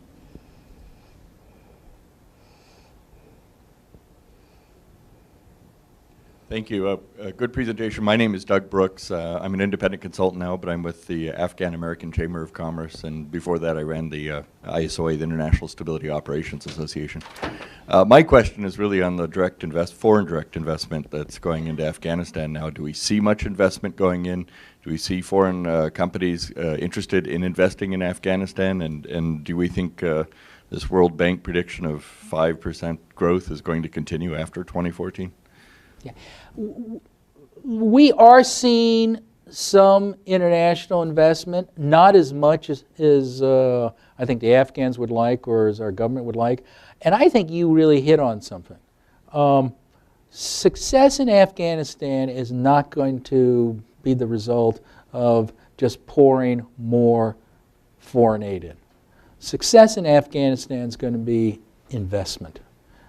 Thank you. Good presentation. My name is Doug Brooks. I'm an independent consultant now, but I'm with the Afghan American Chamber of Commerce, and before that I ran the ISOA, the International Stability Operations Association. My question is really on the foreign direct investment that's going into Afghanistan now. Do we see much investment going in? Do we see foreign companies interested in investing in Afghanistan? And do we think this World Bank prediction of 5% growth is going to continue after 2014?
Yeah. We are seeing some international investment, not as much as I think the Afghans would like or as our government would like. And I think you really hit on something. Success in Afghanistan is not going to be the result of just pouring more foreign aid in. Success in Afghanistan is going to be investment.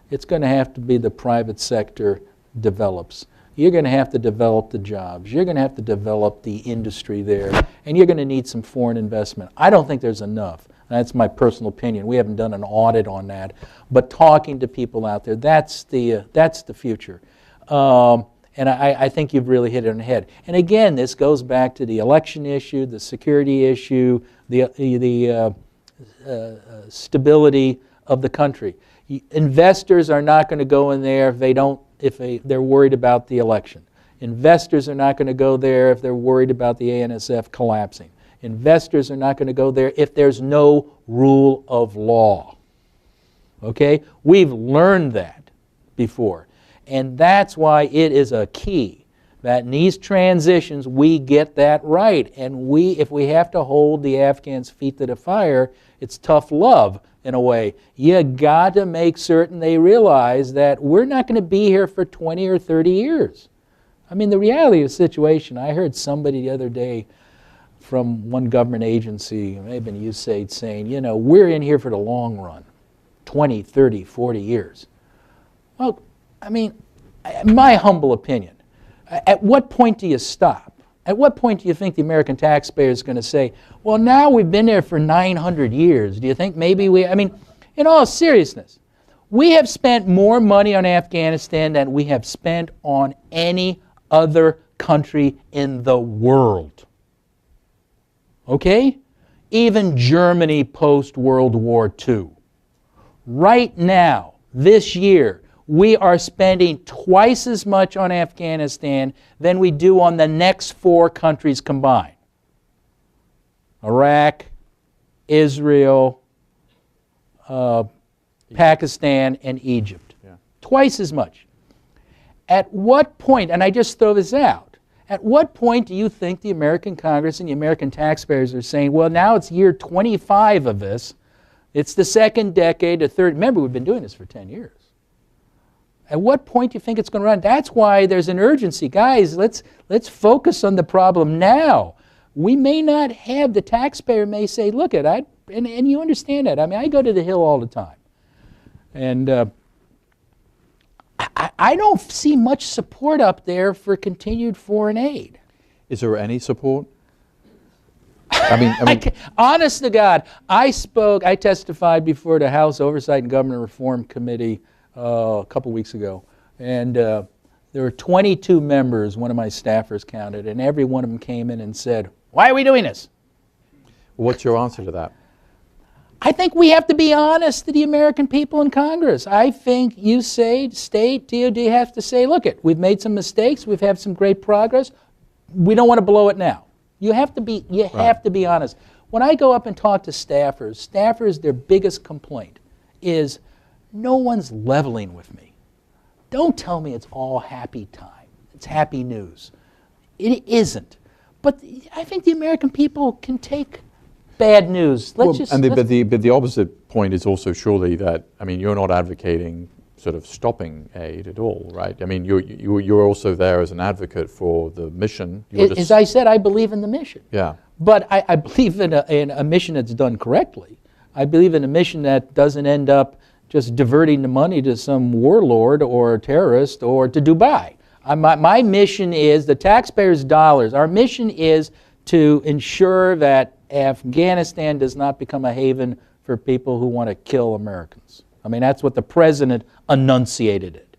It's going to have to be the private sector develops. You're going to have to develop the jobs. You're going to have to develop the industry there, and you're going to need some foreign investment. I don't think there's enough. That's my personal opinion. We haven't done an audit on that, but talking to people out there, that's the future. And I think you've really hit it on the head. And again, this goes back to the election issue, the security issue, the stability of the country. Investors are not going to go in there if they're worried about the election. Investors are not going to go there if they're worried about the ANSF collapsing. Investors are not going to go there if there's no rule of law. Okay? We've learned that before. And that's why it is a key that in these transitions we get that right. And if we have to hold the Afghans' feet to the fire, it's tough love in a way. You got to make certain they realize that we're not going to be here for 20 or 30 years. I mean, the reality of the situation, I heard somebody the other day from one government agency, maybe USAID, saying, you know, we're in here for the long run, 20, 30, 40 years. Well, I mean, my humble opinion, at what point do you stop? At what point do you think the American taxpayer is going to say, well, now we've been there for 900 years. Do you think maybe I mean, in all seriousness, we have spent more money on Afghanistan than we have spent on any other country in the world. Okay? Even Germany post-World War II. Right now, this year, we are spending twice as much on Afghanistan than we do on the next 4 countries combined. Iraq, Israel, Pakistan, and Egypt.
Yeah.
Twice as much. At what point, and I just throw this out, at what point do you think the American Congress and the American taxpayers are saying, well, now it's year 25 of this, it's the second decade, the third, remember we've been doing this for 10 years. At what point do you think it's going to run? That's why there's an urgency. Guys, let's focus on the problem now. We may not have, the taxpayer may say, look, and you understand that. I mean, I go to the Hill all the time. And I don't see much support up there for continued foreign aid.
Is there any support? I mean,
honest to God, I testified before the House Oversight and Government Reform Committee a couple weeks ago, and there were 22 members, one of my staffers counted, and every one of them came in and said, why are we doing this?
What's your answer to that?
I think we have to be honest to the American people in Congress. I think you say, state, DOD have to say, look, we've made some mistakes, we've had some great progress, we don't want to blow it now. You have to be honest. When I go up and talk to staffers, their biggest complaint is, no one's leveling with me. Don't tell me it's all happy time. It's happy news. It isn't. But I think the American people can take bad news.
But the opposite point is also surely that, I mean, you're not advocating sort of stopping aid at all, right? I mean, you're also there as an advocate for the mission.
As I said, I believe in the mission.
Yeah.
But I believe in a mission that's done correctly. I believe in a mission that doesn't end up just diverting the money to some warlord or terrorist or to Dubai. My mission is the taxpayers' dollars. Our mission is to ensure that Afghanistan does not become a haven for people who want to kill Americans. I mean, that's what the president enunciated it.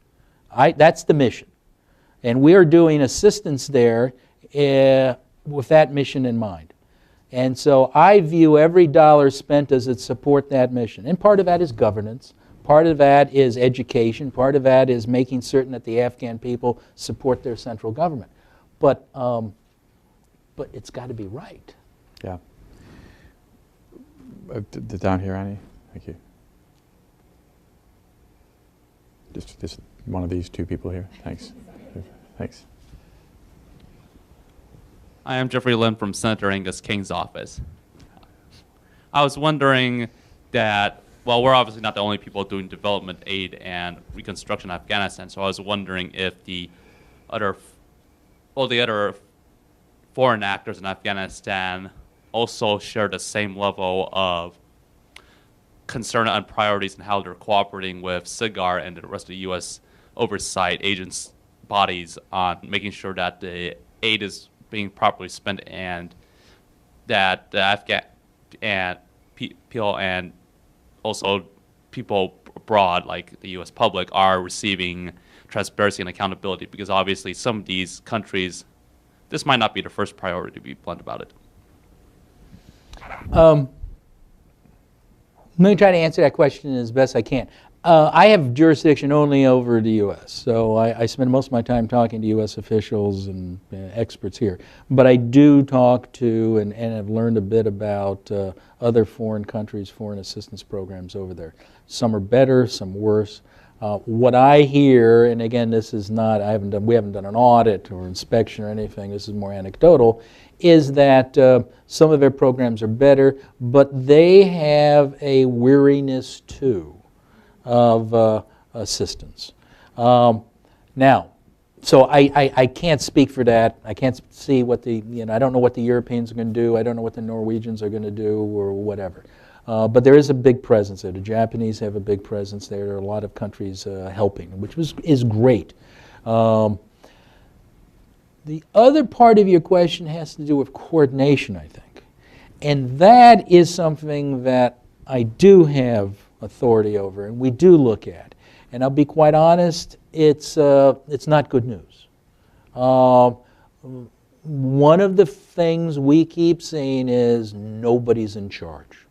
That's the mission. And we are doing assistance there with that mission in mind. And so I view every dollar spent as it support that mission. And part of that is governance. Part of that is education. Part of that is making certain that the Afghan people support their central government. But it's got to be right.
Yeah. Down here, Annie. Thank you. Just one of these two people here. Thanks. Thanks.
I am Jeffrey Lim from Senator Angus King's office. I was wondering that, well, we're obviously not the only people doing development aid and reconstruction in Afghanistan, so I was wondering if the other foreign actors in Afghanistan also share the same level of concern and priorities in how they're cooperating with SIGAR and the rest of the U.S. oversight agents bodies on making sure that the aid is being properly spent and that the Afghan and people and also people abroad, like the U.S. public, are receiving transparency and accountability, because obviously some of these countries, this might not be the first priority, to be blunt about it.
Let me try to answer that question as best I can. I have jurisdiction only over the U.S., so I spend most of my time talking to U.S. officials and experts here. But I do talk to and have learned a bit about other foreign countries' foreign assistance programs over there. Some are better, some worse. What I hear, and again, this is not, we haven't done an audit or inspection or anything, this is more anecdotal, is that some of their programs are better, but they have a weariness too of assistance. Now, so I can't speak for that. I can't see what I don't know what the Europeans are going to do. I don't know what the Norwegians are going to do or whatever. But there is a big presence there. The Japanese have a big presence there. There are a lot of countries helping, which is great. The other part of your question has to do with coordination, I think. And that is something that I do have authority over and we do look at. And I'll be quite honest, it's not good news. One of the things we keep seeing is nobody's in charge.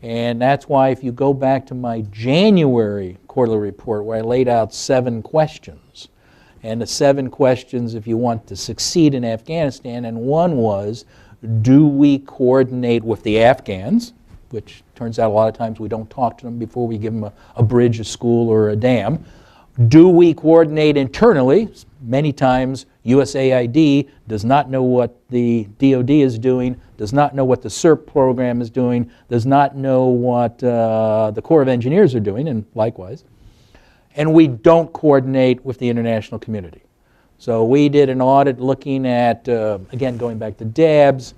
And that's why if you go back to my January quarterly report where I laid out 7 questions, and the 7 questions if you want to succeed in Afghanistan, and one was, do we coordinate with the Afghans, which turns out a lot of times we don't talk to them before we give them a bridge, a school, or a dam. Do we coordinate internally? Many times USAID does not know what the DoD is doing, does not know what the CERP program is doing, does not know what the Corps of Engineers are doing, and likewise. And we don't coordinate with the international community. So we did an audit looking at, again, going back to DABS,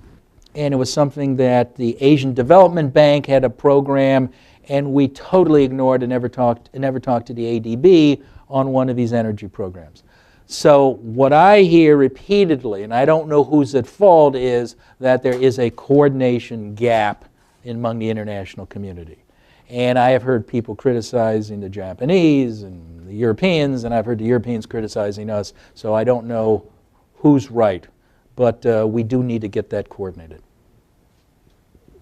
and it was something that the Asian Development Bank had a program, and we totally ignored and never talked to the ADB on one of these energy programs. So what I hear repeatedly, and I don't know who's at fault, is that there is a coordination gap among the international community. And I have heard people criticizing the Japanese and the Europeans, and I've heard the Europeans criticizing us, so I don't know who's right. But we do need to get that coordinated.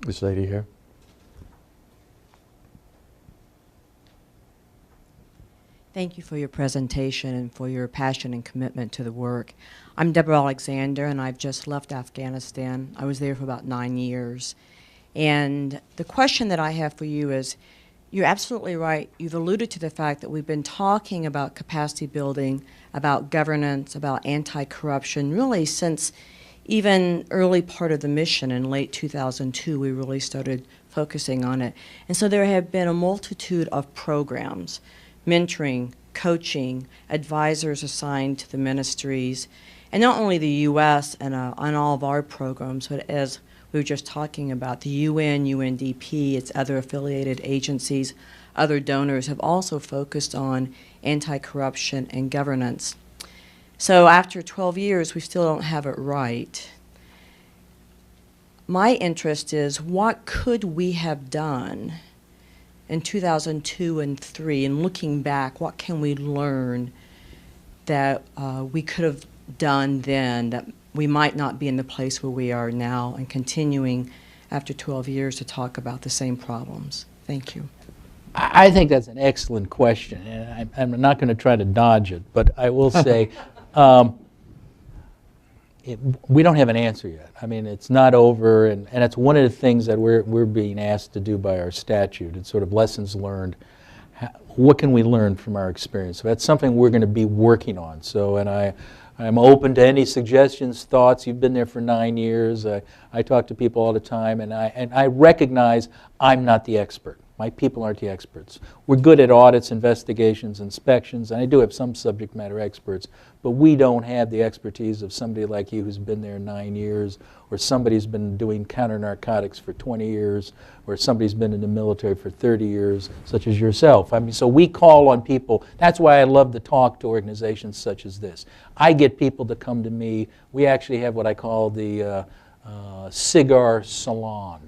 This lady here.
Thank you for your presentation and for your passion and commitment to the work. I'm Deborah Alexander, and I've just left Afghanistan. I was there for about 9 years. And the question that I have for you is, you're absolutely right. You've alluded to the fact that we've been talking about capacity building, about governance, about anti-corruption, really since even early part of the mission in late 2002, we really started focusing on it. And so there have been a multitude of programs, mentoring, coaching, advisors assigned to the ministries, and not only the U.S. and on all of our programs, but as we were just talking about, the UN, UNDP, its other affiliated agencies, other donors have also focused on anti-corruption and governance. So after 12 years, we still don't have it right. My interest is, what could we have done in 2002 and 2003, and looking back, what can we learn that we could have done then that we might not be in the place where we are now and continuing after 12 years to talk about the same problems? Thank you.
I think that's an excellent question, and I'm not going to try to dodge it, but I will say we don't have an answer yet. I mean, it's not over, and it's one of the things that we're being asked to do by our statute. It's sort of lessons learned. What can we learn from our experience? So that's something we're going to be working on. So, and I'm open to any suggestions, thoughts. You've been there for 9 years. I talk to people all the time, and I recognize I'm not the expert. My people aren't the experts. We're good at audits, investigations, inspections, and I do have some subject matter experts, but we don't have the expertise of somebody like you who's been there 9 years, or somebody's been doing counter-narcotics for 20 years, or somebody's been in the military for 30 years, such as yourself. I mean, so we call on people. That's why I love to talk to organizations such as this. I get people to come to me. We actually have what I call the cigar salon,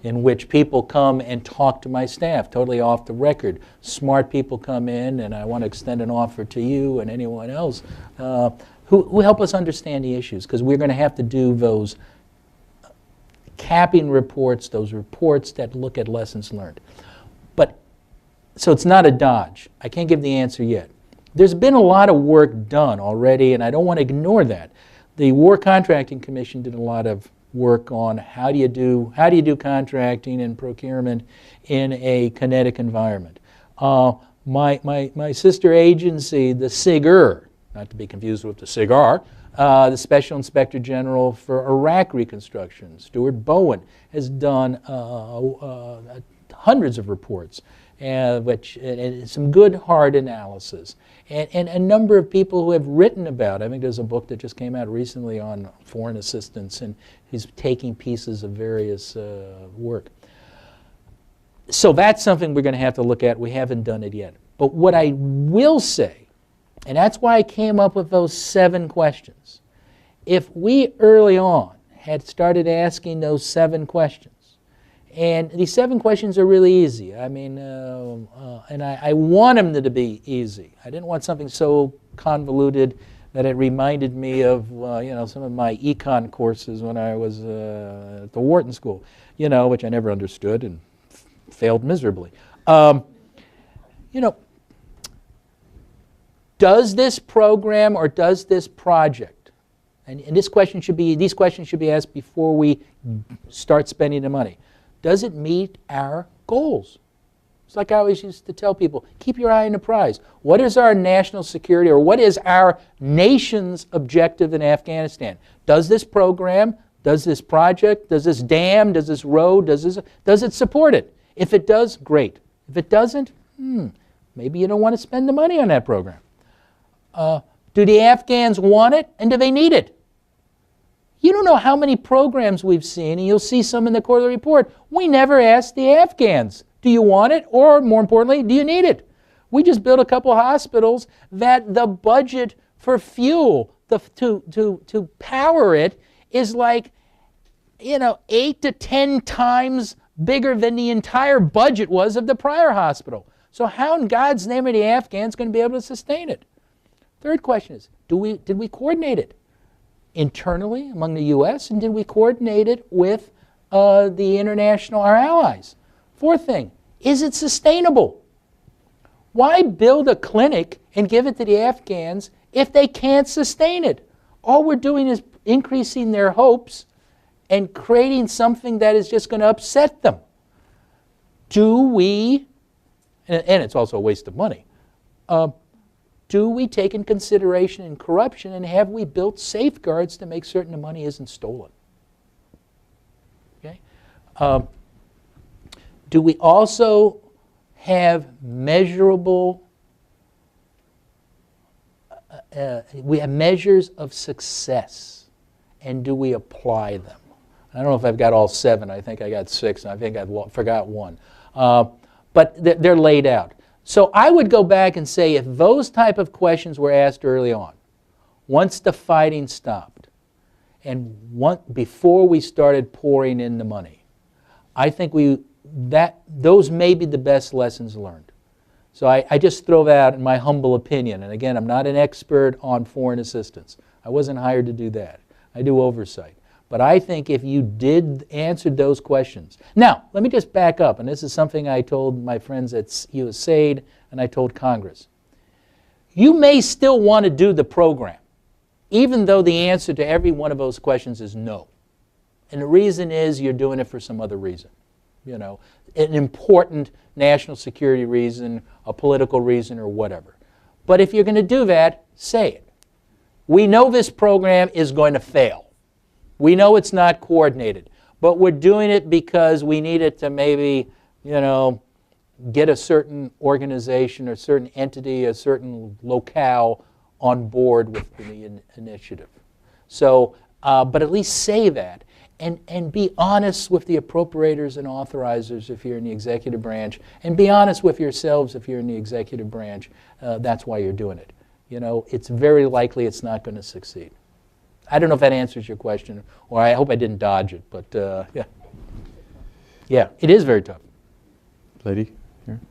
in which people come and talk to my staff, totally off the record. Smart people come in, and I want to extend an offer to you and anyone else who help us understand the issues, because we're going to have to do those capping reports, those reports that look at lessons learned. But, so it's not a dodge. I can't give the answer yet. There's been a lot of work done already, and I don't want to ignore that. The War Contracting Commission did a lot of work on how do you do contracting and procurement in a kinetic environment. My sister agency, the SIGR, not to be confused with the CIGAR, the Special Inspector General for Iraq Reconstruction, Stuart Bowen, has done hundreds of reports, and some good hard analysis. And a number of people who have written about, I think there's a book that just came out recently on foreign assistance, and he's taking pieces of various work. So that's something we're going to have to look at. We haven't done it yet. But what I will say, and that's why I came up with those 7 questions, if we early on had started asking those 7 questions, and these 7 questions are really easy. I mean, and I want them to be easy. I didn't want something so convoluted that it reminded me of some of my econ courses when I was at the Wharton School, which I never understood and failed miserably. Does this program or does this project, and these questions should be asked before we start spending the money. Does it meet our goals? It's like I always used to tell people, keep your eye on the prize. What is our national security, or what is our nation's objective in Afghanistan? Does this program, does this project, does this dam, does this road, does it support it? If it does, great. If it doesn't, maybe you don't want to spend the money on that program. Do the Afghans want it, and do they need it? You don't know how many programs we've seen, and you'll see some in the quarterly report. We never asked the Afghans, do you want it? Or more importantly, do you need it? We just built a couple of hospitals that the budget for fuel to power it is like, 8 to 10 times bigger than the entire budget was of the prior hospital. So how in God's name are the Afghans going to be able to sustain it? Third question is, did we coordinate it internally among the U.S., and did we coordinate it with our allies? Fourth thing, is it sustainable? Why build a clinic and give it to the Afghans if they can't sustain it? All we're doing is increasing their hopes and creating something that is just going to upset them. Do we, and it's also a waste of money, do we take in consideration in corruption, and have we built safeguards to make certain the money isn't stolen? Okay. Do we also have measurable, we have measures of success, and do we apply them? I don't know if I've got all 7. I think I got 6, and I think I forgot 1. But they're laid out. So I would go back and say, if those type of questions were asked early on, once the fighting stopped, and before we started pouring in the money, I think those may be the best lessons learned. So I just throw that out in my humble opinion. And again, I'm not an expert on foreign assistance. I wasn't hired to do that. I do oversight. But I think if you did answer those questions. Now, let me just back up, and this is something I told my friends at USAID, and I told Congress. You may still want to do the program, even though the answer to every one of those questions is no. And the reason is you're doing it for some other reason. An important national security reason, a political reason, or whatever. But if you're going to do that, say it. We know this program is going to fail. We know it's not coordinated, but we're doing it because we need it to maybe, get a certain organization or certain entity, a certain locale on board with the initiative. So, but at least say that and be honest with the appropriators and authorizers if you're in the executive branch, and be honest with yourselves if you're in the executive branch. That's why you're doing it. It's very likely it's not going to succeed. I don't know if that answers your question, or I hope I didn't dodge it, but yeah. Yeah, it is very tough.
Lady here.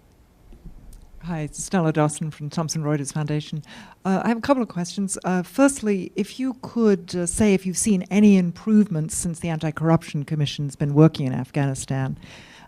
Hi, it's Stella Dawson from Thomson Reuters Foundation. I have a couple of questions. Firstly, if you could say if you've seen any improvements since the Anti-Corruption Commission's been working in Afghanistan.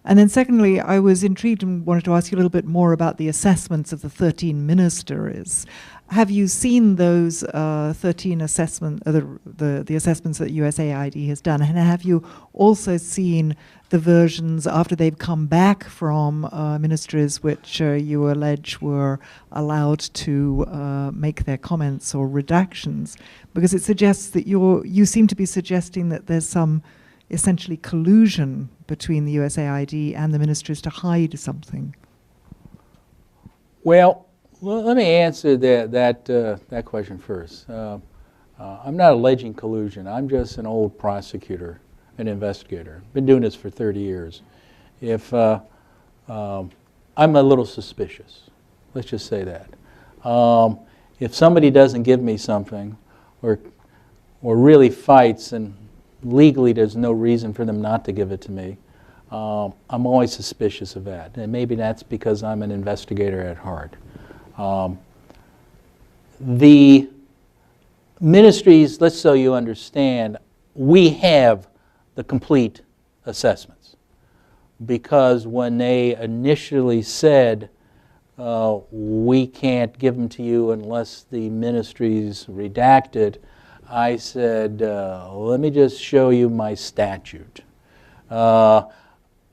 And then secondly, I was intrigued and wanted to ask you a little bit more about the assessments of the 13 ministers. Have you seen those 13 assessments, the assessments that USAID has done? And have you also seen the versions after they've come back from ministries which you allege were allowed to make their comments or redactions? Because it suggests that you seem to be suggesting that there's some essentially collusion between the USAID and the ministries to hide something.
Well, let me answer that question first. I'm not alleging collusion. I'm just an old prosecutor, an investigator. Been doing this for 30 years. If I'm a little suspicious, let's just say that. If somebody doesn't give me something, or really fights, and legally there's no reason for them not to give it to me, I'm always suspicious of that. And maybe that's because I'm an investigator at heart. The ministries, let's so you understand, we have the complete assessments. Because when they initially said, we can't give them to you unless the ministry's redacted, I said, let me just show you my statute. I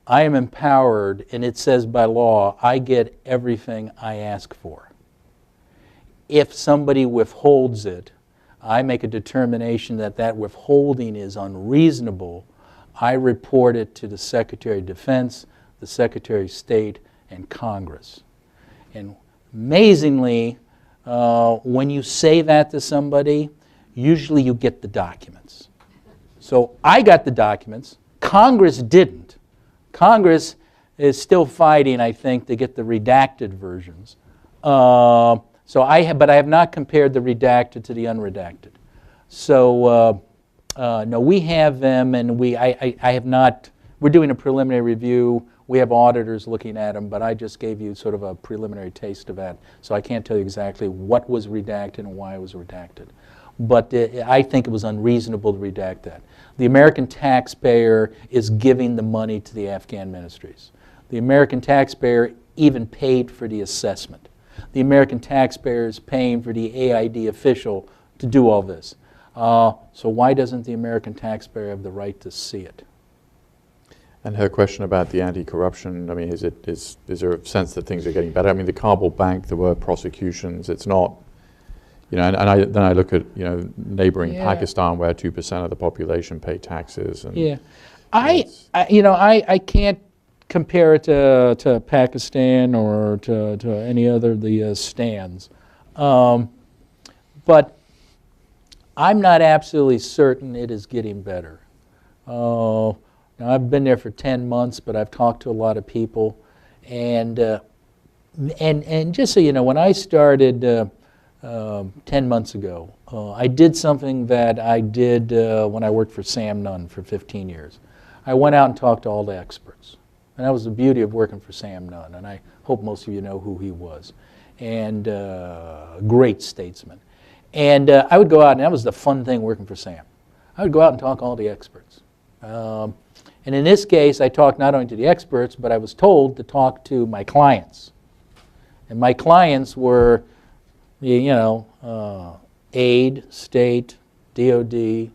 am empowered, and it says by law, I get everything I ask for. If somebody withholds it, I make a determination that that withholding is unreasonable. I report it to the Secretary of Defense, the Secretary of State, and Congress. And amazingly, when you say that to somebody, usually you get the documents. So I got the documents. Congress didn't. Congress is still fighting, I think, to get the redacted versions. But I have not compared the redacted to the unredacted. So no, we have them, and I have not. We're doing a preliminary review. We have auditors looking at them, but I just gave you sort of a preliminary taste of that. So I can't tell you exactly what was redacted and why it was redacted. But I think it was unreasonable to redact that. The American taxpayer is giving the money to the Afghan ministries. The American taxpayer even paid for the assessment. The American taxpayer is paying for the AID official to do all this. So why doesn't the American taxpayer have the right to see it?
And her question about the anti-corruption, I mean, is there a sense that things are getting better? I mean, the Kabul bank, there were prosecutions. It's not, you know, then I look at, you know, neighboring Pakistan, where 2% of the population pay taxes. And
yeah, I can't compare it to Pakistan or to any other of the stands, but I'm not absolutely certain it is getting better. Now I've been there for 10 months, but I've talked to a lot of people, and just so you know, when I started 10 months ago, I did something that I did when I worked for Sam Nunn for 15 years. I went out and talked to all the experts. And that was the beauty of working for Sam Nunn, and I hope most of you know who he was. And great statesman. And I would go out, and that was the fun thing working for Sam. I would go out and talk to all the experts. And in this case, I talked not only to the experts, but I was told to talk to my clients. And my clients were, you know, AID, State, DOD,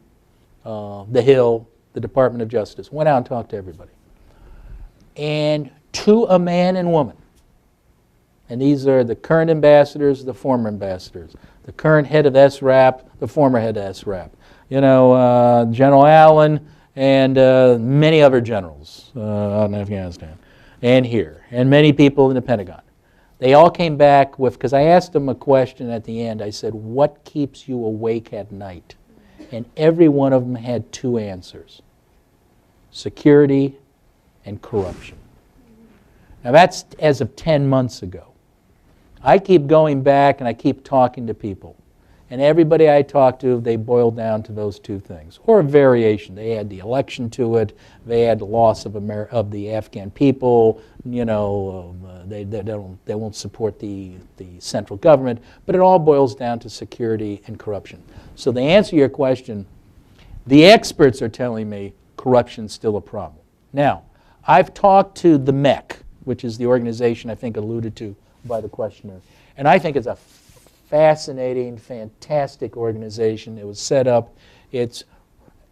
the Hill, the Department of Justice. Went out and talked to everybody. And to a man and woman, and these are the current ambassadors, the former ambassadors, the current head of SRAP, the former head of SRAP, you know, General Allen and many other generals out in Afghanistan and here, and many people in the Pentagon. They all came back with, because I asked them a question at the end, I said, what keeps you awake at night? And every one of them had two answers: security and corruption. Now that's as of 10 months ago. I keep going back and I keep talking to people. And everybody I talk to, they boil down to those two things, or a variation. They add the election to it, they add the loss of the Afghan people, you know, they won't support the central government, but it all boils down to security and corruption. So to answer your question, the experts are telling me corruption's still a problem. Now, I've talked to the MEC, which is the organization I think alluded to by the questioner, and I think it's a fascinating, fantastic organization. It was set up. It's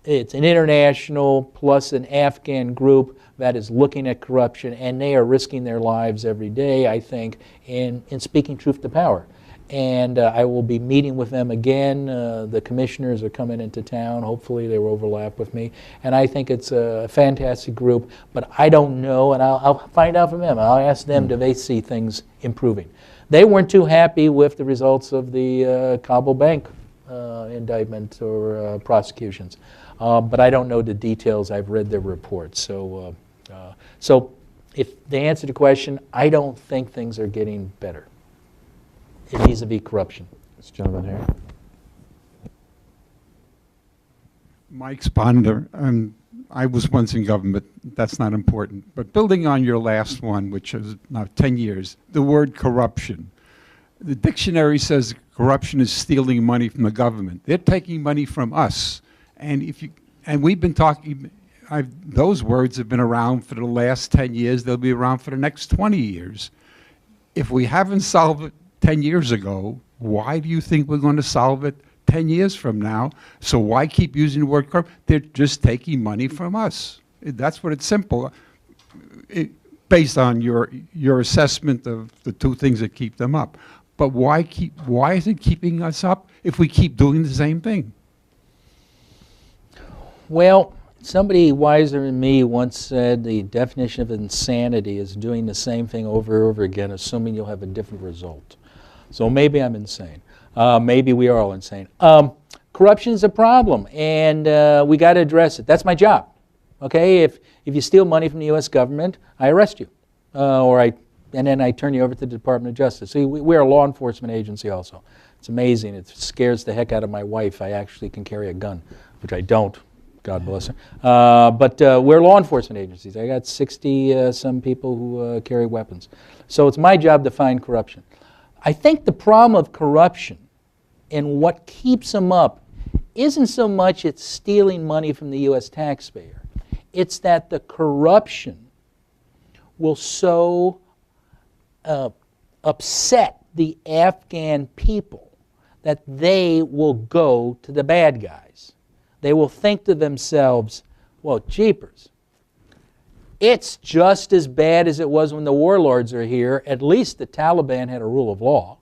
an international plus an Afghan group that is looking at corruption, and they are risking their lives every day, I think, in speaking truth to power. And I will be meeting with them again. The commissioners are coming into town. Hopefully they will overlap with me. And I think it's a fantastic group, but I don't know, and I'll find out from them. I'll ask them, do they see things improving? They weren't too happy with the results of the Kabul Bank indictment or prosecutions. But I don't know the details. I've read their reports. So if the answer to the question, I don't think things are getting better vis-a-vis corruption.
This gentleman here.
Mike Sponder. I was once in government. That's not important. But building on your last one, which is now 10 years, the word corruption. The dictionary says corruption is stealing money from the government. They're taking money from us. And we've been talking, those words have been around for the last 10 years. They'll be around for the next 20 years. If we haven't solved it 10 years ago, why do you think we're going to solve it 10 years from now? So why keep using the word corrupt? They're just taking money from us. That's what it's simple. Based on your assessment of the two things that keep them up. But why is it keeping us up if we keep doing the same thing?
Well, somebody wiser than me once said the definition of insanity is doing the same thing over and over again, assuming you'll have a different result. So maybe I'm insane. Maybe we are all insane. Corruption is a problem, and we got to address it. That's my job. Okay, if you steal money from the U.S. government, I arrest you, and then I turn you over to the Department of Justice. See, we're a law enforcement agency also. It's amazing. It scares the heck out of my wife. I actually can carry a gun, which I don't. God bless her. But we're law enforcement agencies. I got 60-some people who carry weapons. So it's my job to find corruption. I think the problem of corruption and what keeps them up isn't so much it's stealing money from the U.S. taxpayer. It's that the corruption will so upset the Afghan people that they will go to the bad guys. They will think to themselves, well, jeepers, it's just as bad as it was when the warlords are here. At least the Taliban had a rule of law.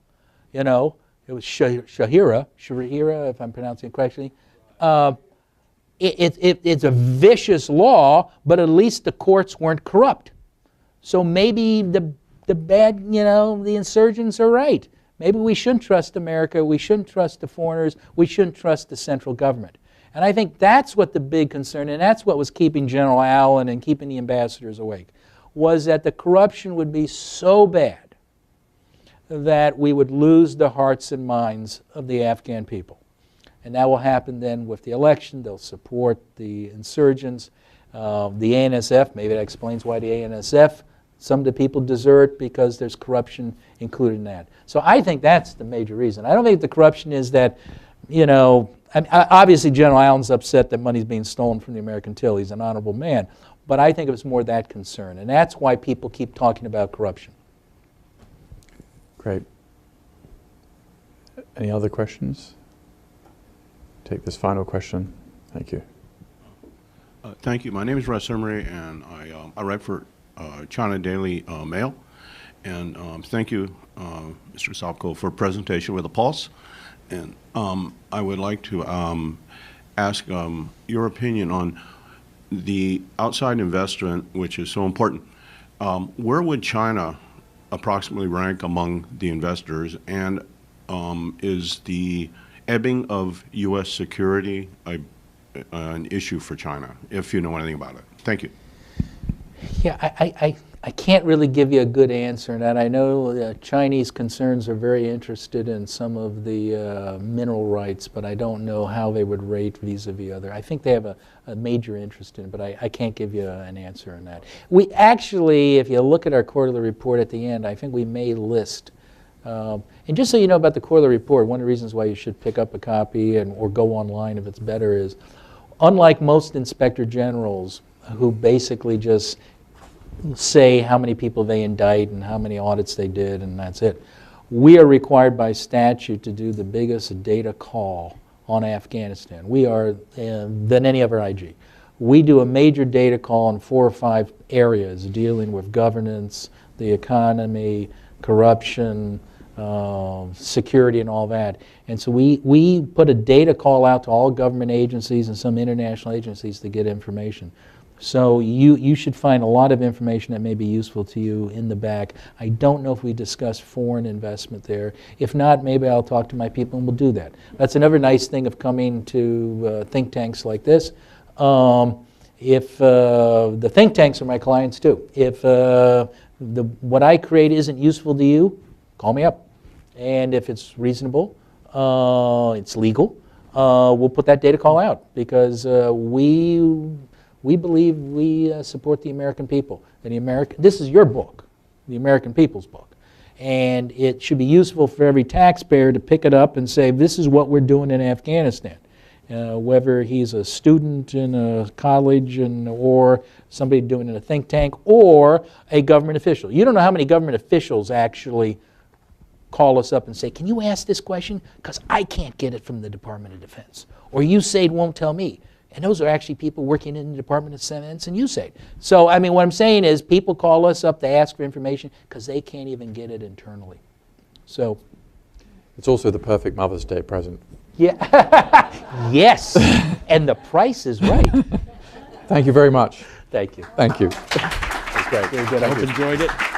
You know, it was Shahira, if I'm pronouncing it correctly. It's a vicious law, but at least the courts weren't corrupt. So maybe the bad, the insurgents are right. Maybe we shouldn't trust America. We shouldn't trust the foreigners. We shouldn't trust the central government. And I think that's what the big concern, and that's what was keeping General Allen and keeping the ambassadors awake, was that the corruption would be so bad that we would lose the hearts and minds of the Afghan people. And that will happen then with the election. They'll support the insurgents. The ANSF, maybe that explains why the ANSF, some of the people desert because there's corruption included in that. So I think that's the major reason. I don't think the corruption is that, obviously General Allen's upset that money's being stolen from the American till. He's an honorable man. But I think it was more that concern. And that's why people keep talking about corruption.
Great. Any other questions? Take this final question. Thank you.
Thank you. My name is Russ Emery, and I write for China Daily Mail. And thank you, Mr. Sopko, for a presentation with a pulse. And I would like to ask your opinion on the outside investment, which is so important. Where would China approximately rank among the investors? And is the ebbing of U.S. security an issue for China, if you know anything about it? Thank you.
Yeah, I can't really give you a good answer on that. I know Chinese concerns are very interested in some of the mineral rights, but I don't know how they would rate vis-a-vis other. I think they have a major interest in it, but I can't give you an answer on that. We actually, if you look at our quarterly report at the end, I think we may list. And just so you know about the quarterly report, one of the reasons why you should pick up a copy or go online if it's better is, unlike most inspector generals who basically just say how many people they indict and how many audits they did and that's it, we are required by statute to do the biggest data call on Afghanistan. We are than any other IG. We do a major data call in 4 or 5 areas dealing with governance, the economy, corruption, security and all that. And so we put a data call out to all government agencies and some international agencies to get information. So you should find a lot of information that may be useful to you in the back. I don't know if we discuss foreign investment there. If not, maybe I'll talk to my people and we'll do that. That's another nice thing of coming to think tanks like this. If the think tanks are my clients too. If what I create isn't useful to you, call me up. And if it's reasonable, it's legal, we'll put that data call out because we believe we support the American people. And this is your book, the American people's book. And it should be useful for every taxpayer to pick it up and say, this is what we're doing in Afghanistan. Whether he's a student in a college or somebody doing it in a think tank or a government official. You don't know how many government officials actually call us up and say, can you ask this question? Because I can't get it from the Department of Defense. Or USAID won't tell me. And those are actually people working in the Department of Defense and USAID. So, I mean, what I'm saying is people call us up to ask for information because they can't even get it internally. So,
It's also the perfect Mother's Day present.
yeah, yes, and the price is right.
Thank you very much.
Thank you.
Thank you.
That's great. Very good. I hope you enjoyed it.